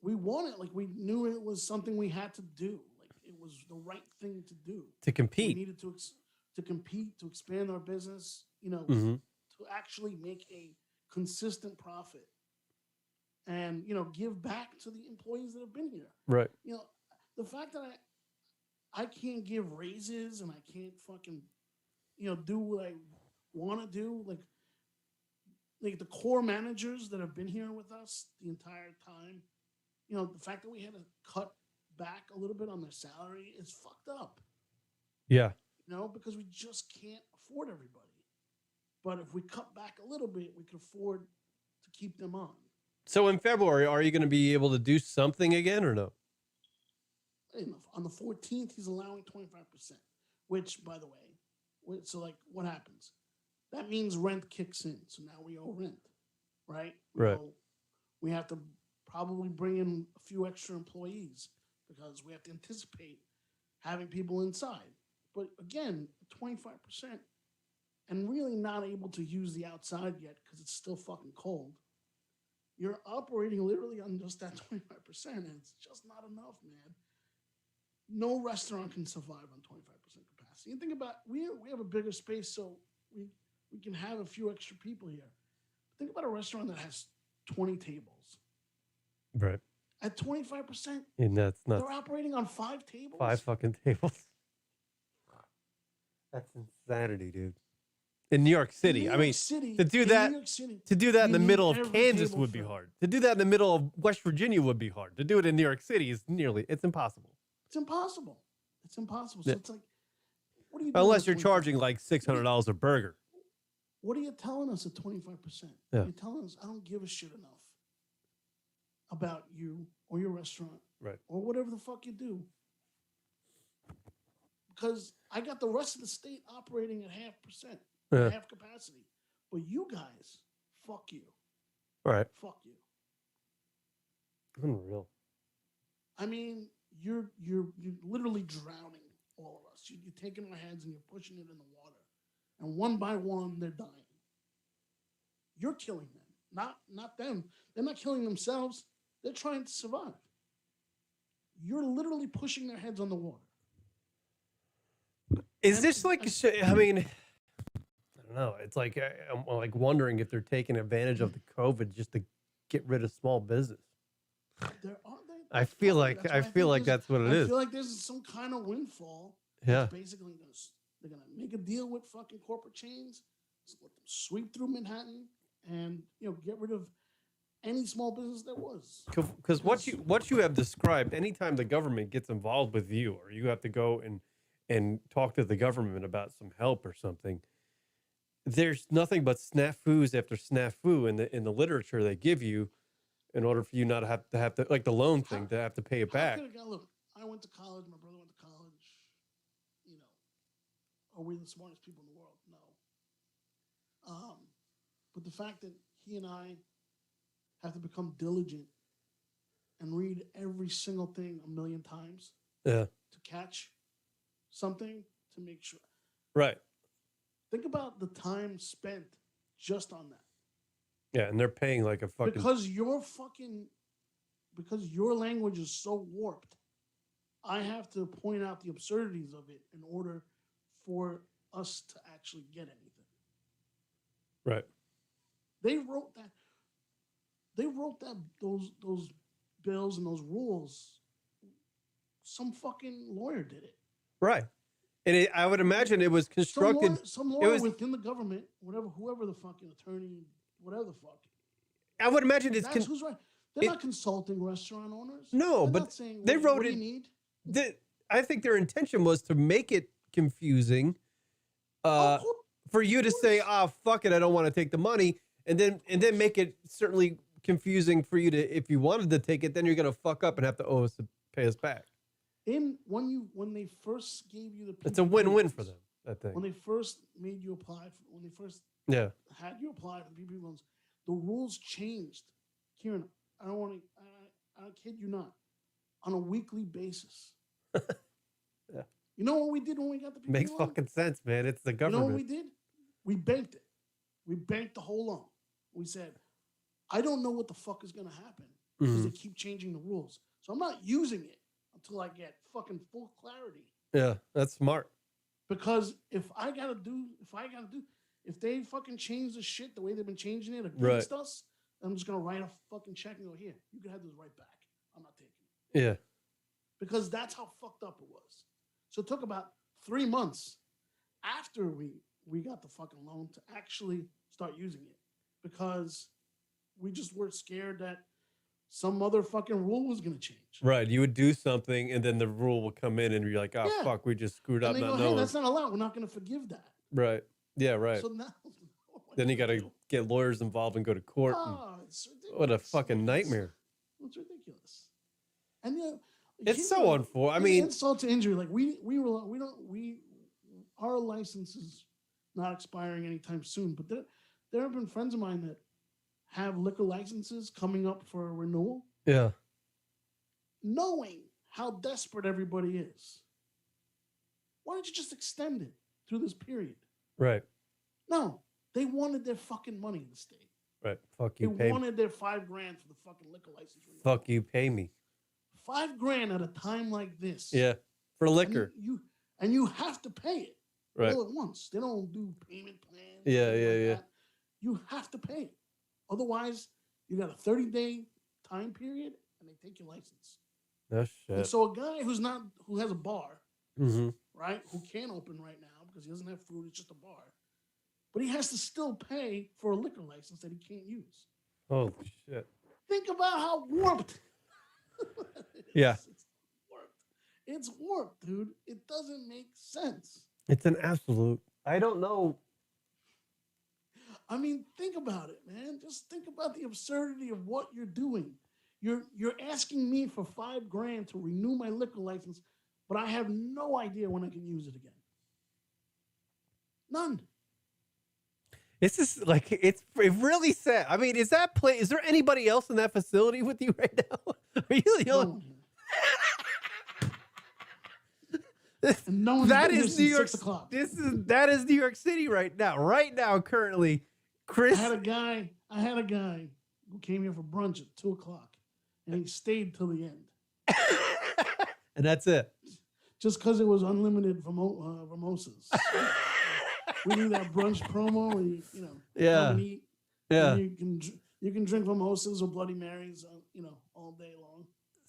we wanted, like we knew it was something we had to do. Like it was the right thing to do. To compete. We needed to compete, to expand our business, Mm-hmm. to actually make a consistent profit and, give back to the employees that have been here. Right. The fact that I can't give raises and I can't fucking, do what I want to do. Like the core managers that have been here with us the entire time, the fact that we had to cut back a little bit on their salary is fucked up. Yeah. because we just can't afford everybody. But if we cut back a little bit, we can afford to keep them on. So in February, are you going to be able to do something again or no? On the 14th, he's allowing 25%, which, by the way, so like what happens? That means rent kicks in. So now we owe rent, right? Right. We have to probably bring in a few extra employees because we have to anticipate having people inside. But again, 25% and really not able to use the outside yet because it's still fucking cold. You're operating literally on just that 25%, and it's just not enough, man. No restaurant can survive on 25% capacity. And think about, we have a bigger space, so we can have a few extra people here. Think about a restaurant that has 20 tables. Right. At 25%, And that's not they're operating on 5 tables. 5 fucking tables. That's insanity, dude. In New York City, I mean, to do that in the middle of Kansas would be hard. To do that in the middle of West Virginia would be hard. To do it in New York City is it's impossible. It's impossible. It's impossible. Yeah. So it's like, what are you doing? Unless you're charging like $600 a burger. What are you telling us at 25%? Yeah. You're telling us I don't give a shit enough about you or your restaurant, Right. or whatever the fuck you do. Because I got the rest of the state operating at 0.5%, Yeah. half capacity. But you guys, fuck you. Right. Fuck you. Unreal. I mean, you're literally drowning all of us. You're taking our heads and you're pushing it in the water. And one by one, they're dying. You're killing them, not them. They're not killing themselves. They're trying to survive. You're literally pushing their heads on the water. Is this like, I mean, I don't know. It's like, I'm like wondering if they're taking advantage of the COVID just to get rid of small business. There are they? I feel like that's what it is. I feel like there's some kind of windfall. Yeah. That's basically they're gonna make a deal with fucking corporate chains, so let them sweep through Manhattan, and get rid of any small business there was. Because what you have described, anytime the government gets involved with you, or you have to go and talk to the government about some help or something, there's nothing but snafus after snafu in the literature they give you, in order for you not to have to like the loan thing to have to pay it back. Look, I went to college. My brother went to college. Are we the smartest people in the world? No. But the fact that he and I have to become diligent and read every single thing a million times to catch something, to make sure. Right. Think about the time spent just on that. Yeah, and they're paying like a fucking... Because your language is so warped, I have to point out the absurdities of it in order for us to actually get anything. Right. They wrote that those bills and those rules. Some fucking lawyer did it. Right. And I would imagine it was constructed... Some lawyer within the government, whoever the fucking attorney, whatever the fuck. I would imagine it's... That's who's right. They're not consulting restaurant owners. No, They're but not saying, they wrote what it... do you need? I think their intention was to make it confusing for you to say, fuck it, I don't want to take the money, and then make it certainly confusing for you to, if you wanted to take it, then you're going to fuck up and have to pay us back. When they first gave you the PPP it's a win-win loans, for them, I think. When they first made you apply, when they first had you apply for the PPP loans, the rules changed. Kieran, I kid you not, on a weekly basis. Yeah. You know what we did when we got the PPP Makes loan? fucking sense, man. It's the government. You know what we did? We banked it. We banked the whole loan. We said, I don't know what the fuck is going to happen because they keep changing the rules. So I'm not using it until I get fucking full clarity. Yeah, that's smart. Because if they fucking change the shit the way they've been changing it against us, I'm just going to write a fucking check and go, here, you can have this right back. I'm not taking it. Yeah. Because that's how fucked up it was. So it took about 3 months after we got the fucking loan to actually start using it, because we just were scared that some other fucking rule was going to change. Right. You would do something, and then the rule will come in, and you're like, "Oh Yeah. fuck, we just screwed up." And they Not go, hey, knowing. that's not allowed. We're not going to forgive that. Right. Yeah. Right. So now, Then you got to get lawyers involved and go to court. And Oh, it's ridiculous. what a fucking nightmare. It's ridiculous. And It's so unfortunate. I mean, insult to injury. Like our license is not expiring anytime soon. But there have been friends of mine that have liquor licenses coming up for a renewal, yeah. knowing how desperate everybody is. Why don't you just extend it through this period? Right. No, they wanted their fucking money in the state. Right. Fuck you. They Pay me. wanted their $5,000 for the fucking liquor license renewal. Fuck you. Pay me. $5,000 at a time like this. Yeah. For liquor. And you have to pay it Right. all at once. They don't do payment plans. Yeah, things yeah, like yeah. that. You have to pay it. Otherwise, you got a 30-day time period, and they take your license. No And shit. so a guy who has a bar, Mm-hmm. right, who can't open right now because he doesn't have food, it's just a bar, but he has to still pay for a liquor license that he can't use. Holy shit. Think about how warped. Yeah. It's warped. It's warped, dude. It doesn't make sense. It's an absolute. I don't know. I mean, think about it, man. Just think about the absurdity of what you're doing. You're asking me for $5,000 to renew my liquor license, but I have no idea when I can use it again. None. This is like it really sad. I mean, is there anybody else in that facility with you right now? Are you the No only? one here. And no one's That been here is since New York. 6 o'clock. That is New York City right now. Right now, currently, Cris. I had a guy who came here for brunch at 2 o'clock, and he stayed till the end. And that's it. Just because it was unlimited mimosas. We do that brunch promo where you Yeah. come and eat. Yeah. And you can drink mimosas or Bloody Marys, all day long.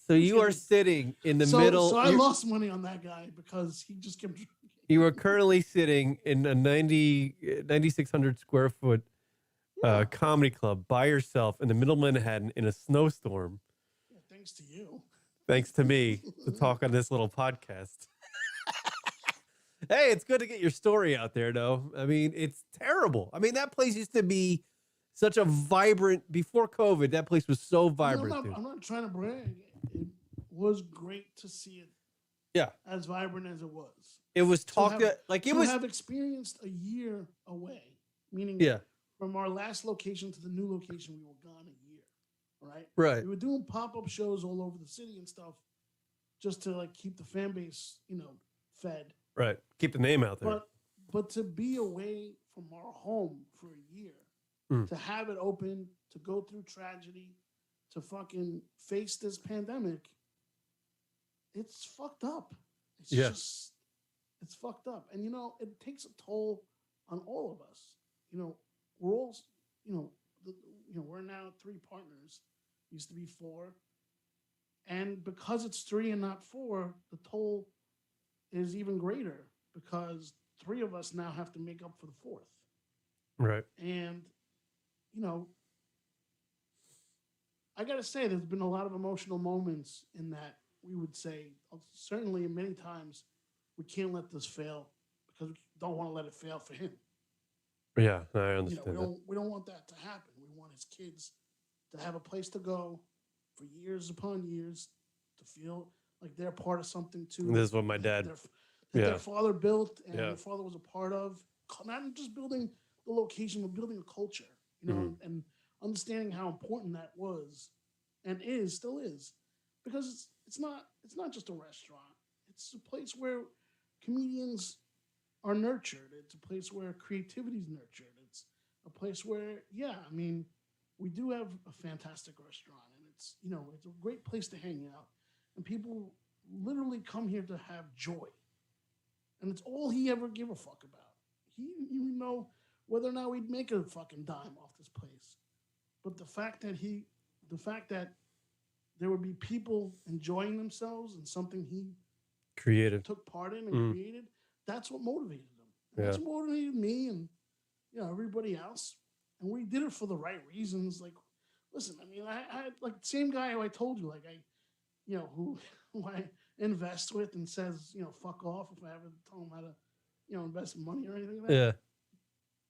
So you are sitting in the So middle. I lost money on that guy because he just kept drinking. You are currently sitting in a 9,600 square foot comedy club by yourself in the middle of Manhattan in a snowstorm. Yeah, thanks to you. Thanks to me to talk on this little podcast. Hey, it's good to get your story out there, though. I mean, it's terrible. I mean, that place used to be such a vibrant, before COVID, that place was so vibrant. I'm not trying to brag. It was great to see it Yeah. as vibrant as it was. It was talked have- like it to was. have experienced a year away, meaning Yeah. from our last location to the new location, we were gone a year, right? Right. We were doing pop-up shows all over the city and stuff just to like keep the fan base, fed. Right. Keep the name out there. But to be away from our home for a year, to have it open, to go through tragedy, to fucking face this pandemic, it's fucked up. It's fucked up. And it takes a toll on all of us. We're all, we're now 3 partners. Used to be 4. And because it's 3 and not 4, the toll is even greater because 3 of us now have to make up for the 4th. Right. And, I got to say, there's been a lot of emotional moments in that we would say, certainly many times, we can't let this fail because we don't want to let it fail for him. Yeah, I understand that. We don't want that to happen. We want his kids to have a place to go for years upon years, to feel like they're part of something too. This is what my dad. Their father built and Yeah. their father was a part of. Not just building the location, but building a culture, and understanding how important that was and still is. Because it's not just a restaurant. It's a place where comedians are nurtured. It's a place where creativity is nurtured. It's a place where, we do have a fantastic restaurant, and it's a great place to hang out. And people literally come here to have joy. And it's all he ever gave a fuck about. He didn't even know whether or not we'd make a fucking dime off this place. But the fact that there would be people enjoying themselves in something he Creative. took part in and created, that's what motivated him. And that's what motivated me and everybody else. And we did it for the right reasons. Like, listen, I mean, I like the same guy who I told you, like who I invest with and says, fuck off if I ever tell him how to, invest money or anything like that. Yeah.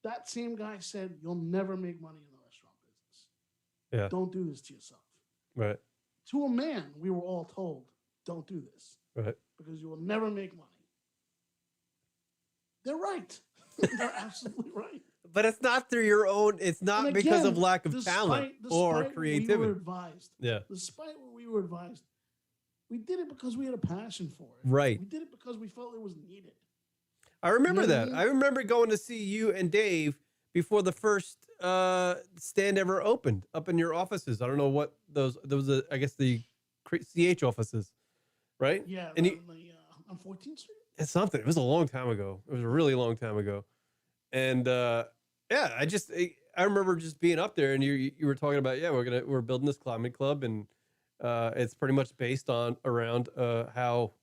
That same guy said, you'll never make money in the restaurant business. Yeah. Don't do this to yourself. Right. To a man, we were all told, don't do this. Right. Because you will never make money. They're right. They're absolutely right. But it's not through your own. It's not because of lack of talent or creativity. We were advised. Yeah. Despite what we were advised, we did it because we had a passion for it. Right. We did it because we felt it was needed. I remember You know what I that. mean? I remember going to see you and Dave before the first stand ever opened up in your offices. I don't know what those was. I guess the CH offices, right? Yeah. And on 14th Street. it's something. It was a long time ago. It was a really long time ago. And yeah, I remember just being up there, and you were talking about we're building this comedy club, and it's pretty much based around how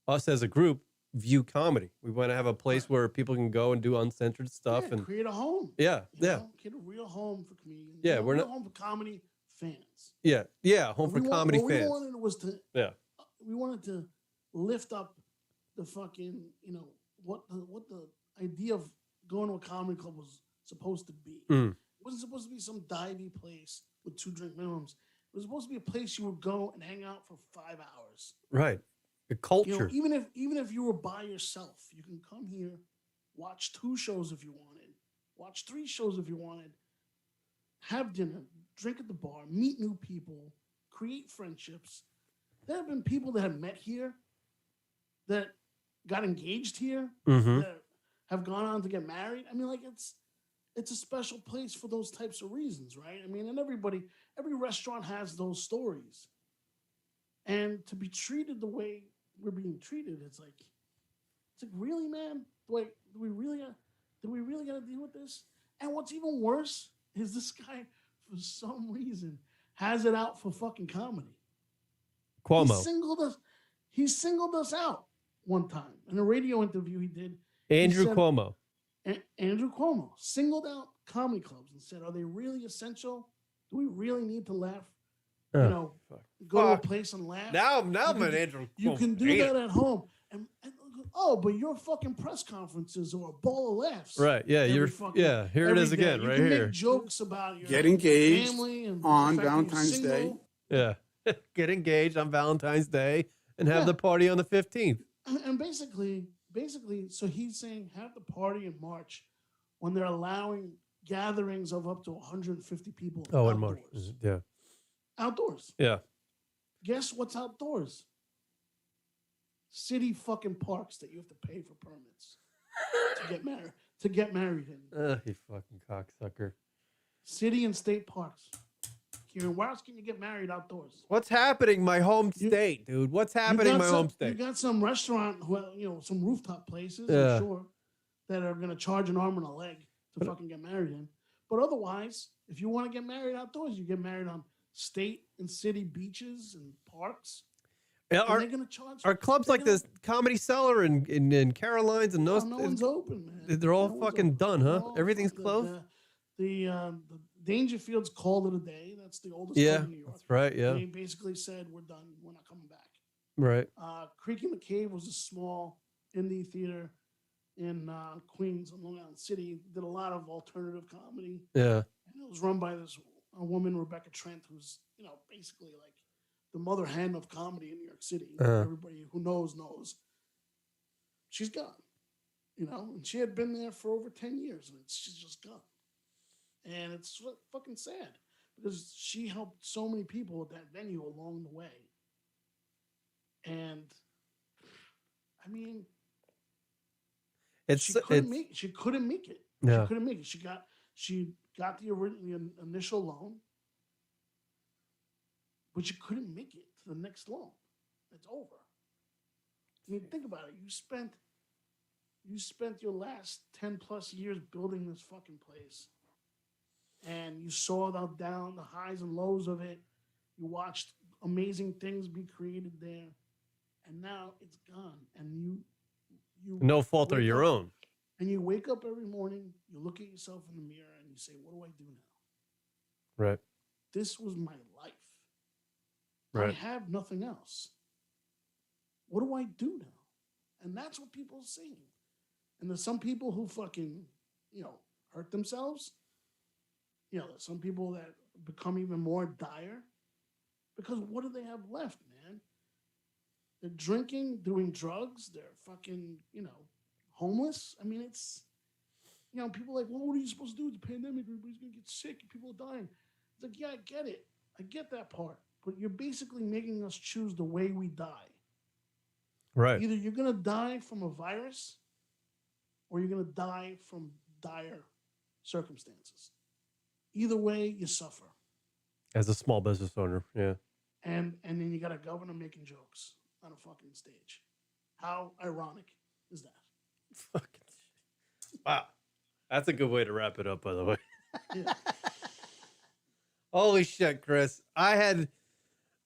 us as a group view comedy. We want to have a place where people can go and do uncensored stuff and create a home. Yeah, Create a real home for comedians. Yeah, we're not home for comedy fans. Yeah, home for comedy fans. What we wanted was to we wanted to lift up the fucking what the idea of going to a comedy club was supposed to be. It wasn't supposed to be some divey place with 2 drink minimums. It was supposed to be a place you would go and hang out for 5 hours. Right. The culture. Even if you were by yourself, you can come here, watch 2 shows if you wanted, watch 3 shows if you wanted, have dinner, drink at the bar, meet new people, create friendships. There have been people that have met here, that got engaged here, that have gone on to get married. I mean, like it's a special place for those types of reasons, right? I mean, and every restaurant has those stories. And to be treated the way we're being treated, it's like really, man? Do we really got to deal with this? And what's even worse is this guy, for some reason, has it out for fucking comedy. Cuomo. He singled us out one time in a radio interview he did. Andrew Cuomo. Andrew Cuomo singled out comedy clubs and said, "Are they really essential? Do we really need to laugh? Go to a place and laugh. Now I'm an Andrew Cuomo. You can do that at home. And but your fucking press conferences are a ball of laughs. Right? Yeah, here it is again, right here. Make jokes about your Get engaged family and on the fact that you're Valentine's Day. single. Yeah, get engaged on Valentine's Day and have the party on the 15th. And basically, so he's saying have the party in March when they're allowing gatherings of up to 150 people. Oh, in March. Yeah. Outdoors. Yeah. Guess what's outdoors? City fucking parks that you have to pay for permits to get married in. You fucking cocksucker. City and state parks. Kieran, where else can you get married outdoors? What's happening, my home state, dude? What's happening, my home state? You got some restaurant, some rooftop places, Yeah. I'm sure, that are going to charge an arm and a leg to fucking get married in. But otherwise, if you want to get married outdoors, you get married on state and city beaches and parks. Yeah, And they're going to charge. are clubs like this Comedy Cellar in Caroline's and those? No one's open, man. They're all No one's fucking open. done, huh? No, Everything's the- closed. The Dangerfields called it a day. That's the oldest Yeah, club in New York. that's right. Yeah, They basically said, we're done. We're not coming back. right. Creek in the Cave was a small indie theater in Queens, in Long Island City. Did a lot of alternative comedy. Yeah, And it was run by a woman, Rebecca Trent, who's basically like the mother hen of comedy in New York City. Everybody who knows. She's gone, and she had been there for over 10 years, and she's just gone. And it's fucking sad because she helped so many people at that venue along the way. And I mean, she couldn't make it. She couldn't make it. Yeah. She couldn't make it. She got the initial loan, but she couldn't make it to the next loan. It's over. I mean, think about it. You spent your last 10 plus years building this fucking place. And you saw the highs and lows of it. You watched amazing things be created there. And now it's gone. And you no fault of your up, own. And you wake up every morning, you look at yourself in the mirror and you say, what do I do now? Right. this was my life. Right. I have nothing else. What do I do now? And that's what people are saying. And there's some people who fucking, hurt themselves. There's some people that become even more dire. Because what do they have left, man? They're drinking, doing drugs. They're fucking, homeless. I mean, it's, people are like, well, what are you supposed to do? It's a pandemic. Everybody's going to get sick. People are dying. It's like, yeah, I get it. I get that part. But you're basically making us choose the way we die. Right. Either you're going to die from a virus or you're going to die from dire circumstances. Either way, you suffer. As a small business owner, yeah. And then you got a governor making jokes on a fucking stage. How ironic is that? Fucking shit. Wow. That's a good way to wrap it up, by the way. Yeah. Holy shit, Chris. I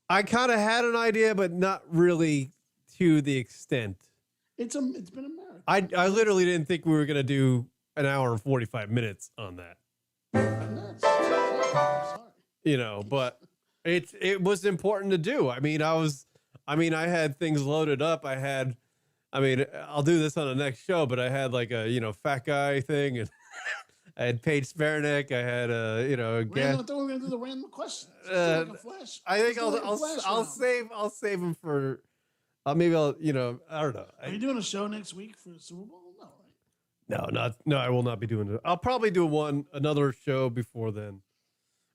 kind of had an idea, but not really to the extent. It's been America. I literally didn't think we were going to do an hour and 45 minutes on that. I'm sorry. But it was important to do. I I had things loaded up. I'll do this on the next show, but I had like a, fat guy thing, and I had Paige Spernick. I had I thought we were gonna do the random questions. Like a flash. I think I'll save them for, maybe I'll, I don't know. Are you doing a show next week for the Super Bowl? No, right? No, I will not be doing it. I'll probably do another show before then.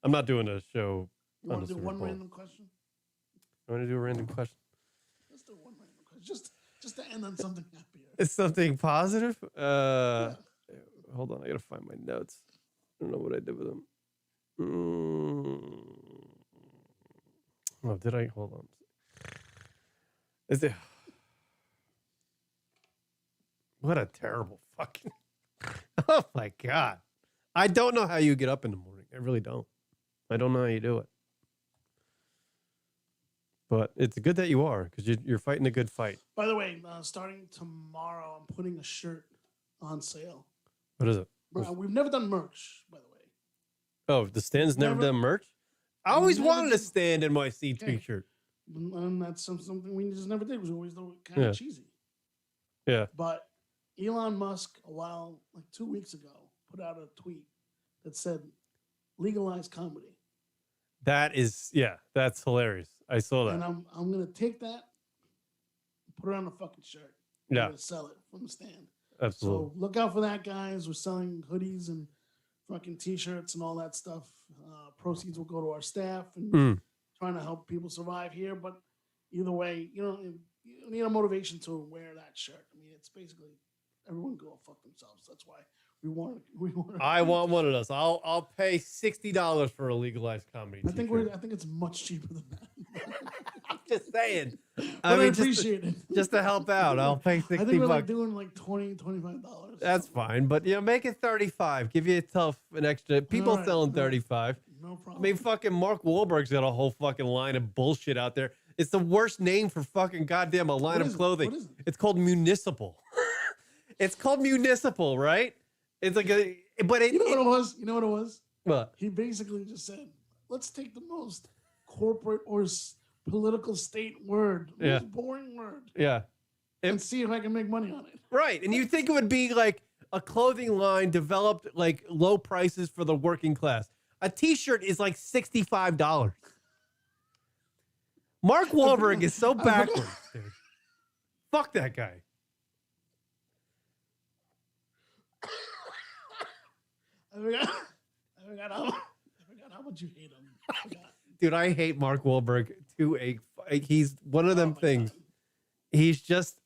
I'm not doing a show. You want to do one random question? I want to do a random question. Let's do one random question. Just to end on something happier. It's something positive. Yeah. Hold on, I gotta find my notes. I don't know what I did with them. Oh, did I? Hold on. Is it? What a terrible fucking. Oh my God. I don't know how you get up in the morning. I really don't. I don't know how you do it. But it's good that you are, because you're fighting a good fight. By the way, starting tomorrow, I'm putting a shirt on sale. What is it? We've never done merch, by the way. Oh, the stand's never done merch? I always wanted a stand in my C3 shirt. And that's something we just never did. It was always kind of cheesy. Yeah. But Elon Musk, like 2 weeks ago, put out a tweet that said, legalize comedy. That's hilarious. I saw that. And I'm going to take that, put it on a fucking shirt. Yeah. I'm going to sell it from the stand. Absolutely. So look out for that, guys. We're selling hoodies and fucking T-shirts and all that stuff. Proceeds will go to our staff and trying to help people survive here. But either way, you need a motivation to wear that shirt. I mean, it's basically everyone go fuck themselves. That's why we want. I want one of those. I'll pay $60 for a legalized comedy. I think it's much cheaper than that. I'm just saying. I appreciate it. Just to help out, I'll pay $60. I think we're doing like $20, $25. That's fine, but make it $35. Give you an extra. People selling $35. No problem. I mean, fucking Mark Wahlberg's got a whole fucking line of bullshit out there. It's the worst name for fucking goddamn a line of clothing. What is it? It's called Municipal. It's called Municipal, right? It's like you know what it was? What? He basically just said, let's take the most corporate or political state word, most boring word, and see if I can make money on it. Right, and you think it would be like a clothing line developed like low prices for the working class. A T-shirt is like $65. Mark Wahlberg is so backwards, dude. Fuck that guy. I forgot how much you hate him. Dude, I hate Mark Wahlberg he's one of them things. God. He's just,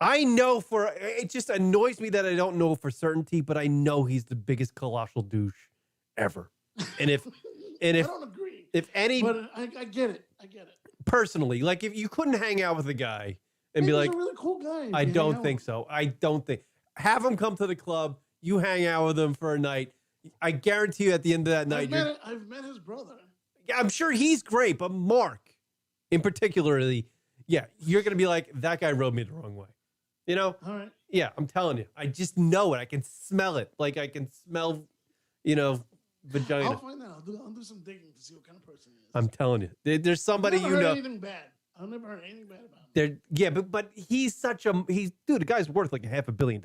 it just annoys me that I don't know for certainty, but I know he's the biggest colossal douche ever. And if I don't agree. But I get it. Personally, like if you couldn't hang out with a guy and be he's like, a really cool guy. I don't think so. Have him come to the club. You hang out with him for a night. I guarantee you at the end of that night, I've met his brother. Yeah, I'm sure he's great, but Mark, in particularly, you're going to be like, that guy rubbed me the wrong way. You know? All right. Yeah, I'm telling you. I just know it. I can smell it. Like I can smell, vagina. I'll find out. I'll do some digging to see what kind of person he is. I'm telling you, there's somebody I've never you heard know. anything bad. I've never heard anything bad about him. Yeah, but he's such a dude. The guy's worth like $500 million.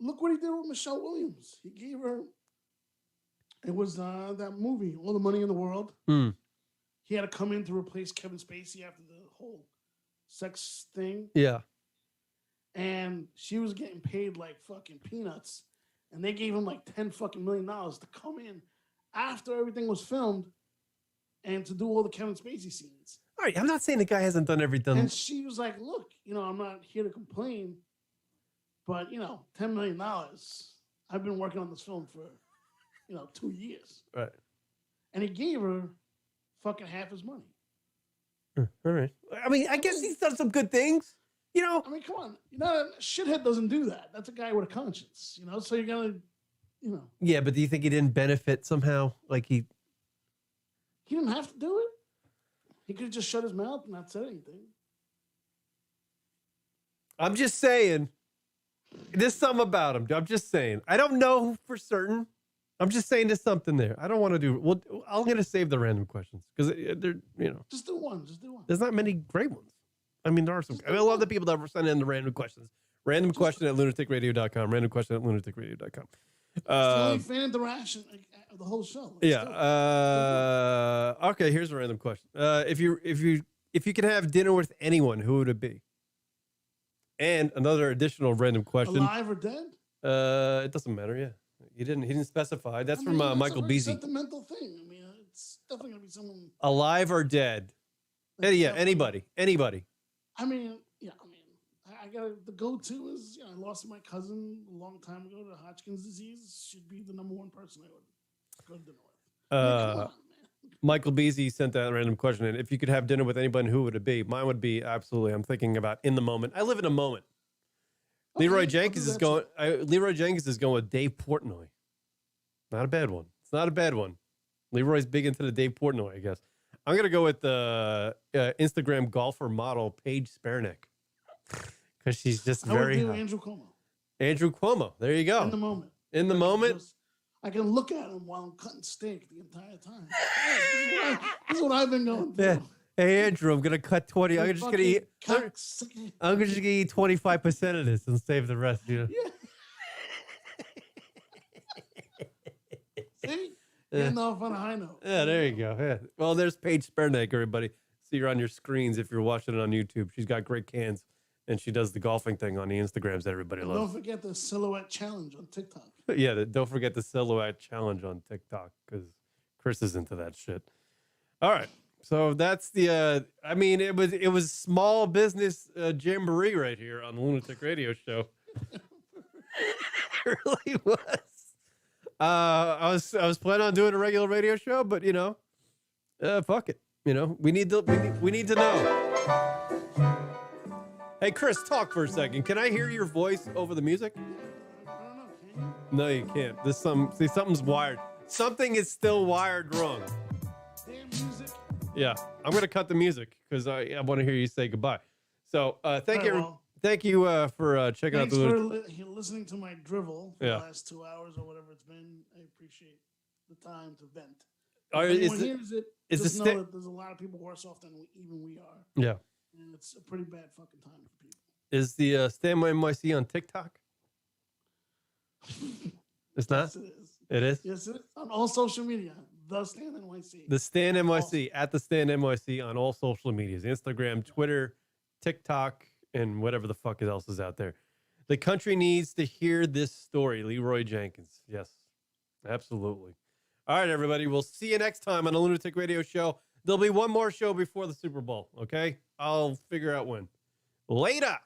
Look what he did with Michelle Williams. He gave her. It was that movie, All the Money in the World. He had to come in to replace Kevin Spacey after the whole sex thing. Yeah. And she was getting paid like fucking peanuts. And they gave him like $10 million to come in after everything was filmed and to do all the Kevin Spacey scenes. All right, I'm not saying the guy hasn't done everything. And she was like, look, I'm not here to complain, but, $10 million. I've been working on this film for, 2 years. Right. And he gave her fucking half his money. All right. I mean, I guess he's done some good things. I mean, come on. Shithead doesn't do that. That's a guy with a conscience, so you're going to, Yeah, but do you think he didn't benefit somehow? Like he didn't have to do it. He could have just shut his mouth and not said anything. I'm just saying. There's something about him. I'm just saying. I don't know for certain. I'm just saying there's something there. I don't want to do. Well, I'm going to save the random questions because they're, Just do one. Just do one. There's not many great ones. I mean, there are some. I love the people that send in the random questions. Random question at lunaticradio.com. Random question at lunaticradio.com. It's the only fan interaction of the whole show. Yeah. Okay. Here's a random question. If you could have dinner with anyone, who would it be? And another additional random question. Alive or dead? It doesn't matter. Yeah. He didn't specify. That's from Michael Beasy. It's a sentimental thing. I mean, it's definitely gonna be someone alive or dead. Yeah. Anybody. I mean, I got the go-to is I lost my cousin a long time ago to Hodgkin's disease. She'd be the number one person I would go to dinner with. Come on, man. Michael Beasy sent that random question in. If you could have dinner with anybody, who would it be? Mine would be absolutely. I'm thinking about in the moment. I live in a moment. Okay, Leroy Jenkins is going. Leroy Jenkins is going with Dave Portnoy. Not a bad one. It's not a bad one. Leroy's big into the Dave Portnoy, I guess. I'm gonna go with the Instagram golfer model Paige Spernick because she's just very. I would do Andrew Cuomo. Andrew Cuomo. There you go. In the moment. In the moment. I can look at him while I'm cutting steak the entire time. This is what I've been going through. Yeah. Hey Andrew, I'm gonna cut 20. I'm just gonna eat. I'm just gonna eat 25% of this and save the rest. Yeah. See, getting off on a high note. Yeah, there you go. Yeah. Well, there's Paige Spernick, everybody. See her on your screens if you're watching it on YouTube. She's got great cans, and she does the golfing thing on the Instagrams that everybody loves. Don't forget the silhouette challenge on TikTok. Yeah, don't forget the silhouette challenge on TikTok because Cris is into that shit. All right. So that's the. I mean, it was small business jamboree right here on the Lunatic Radio Show. It really was. I was planning on doing a regular radio show, but fuck it. We need to know. Hey, Cris, talk for a second. Can I hear your voice over the music? I don't know. Can you? No, you can't. Something's wired. Something is still wired wrong. Damn music. Yeah, I'm gonna cut the music because I want to hear you say goodbye. So thank you for checking out Thanks the. for listening to my drivel for the last 2 hours or whatever it's been. I appreciate the time to vent. If anyone hears it, just know that there's a lot of people worse off than even we are. Yeah, and it's a pretty bad fucking time for people. Is the Stan NYC on TikTok? It's not. Yes, it is. It is. Yes, it is on all social media. The Stan NYC. The Stan NYC at the Stan NYC on all social medias: Instagram, Twitter, TikTok, and whatever the fuck else is out there. The country needs to hear this story. Leroy Jenkins. Yes, absolutely. All right, everybody. We'll see you next time on the Lunatic Radio Show. There'll be one more show before the Super Bowl. Okay, I'll figure out when. Later.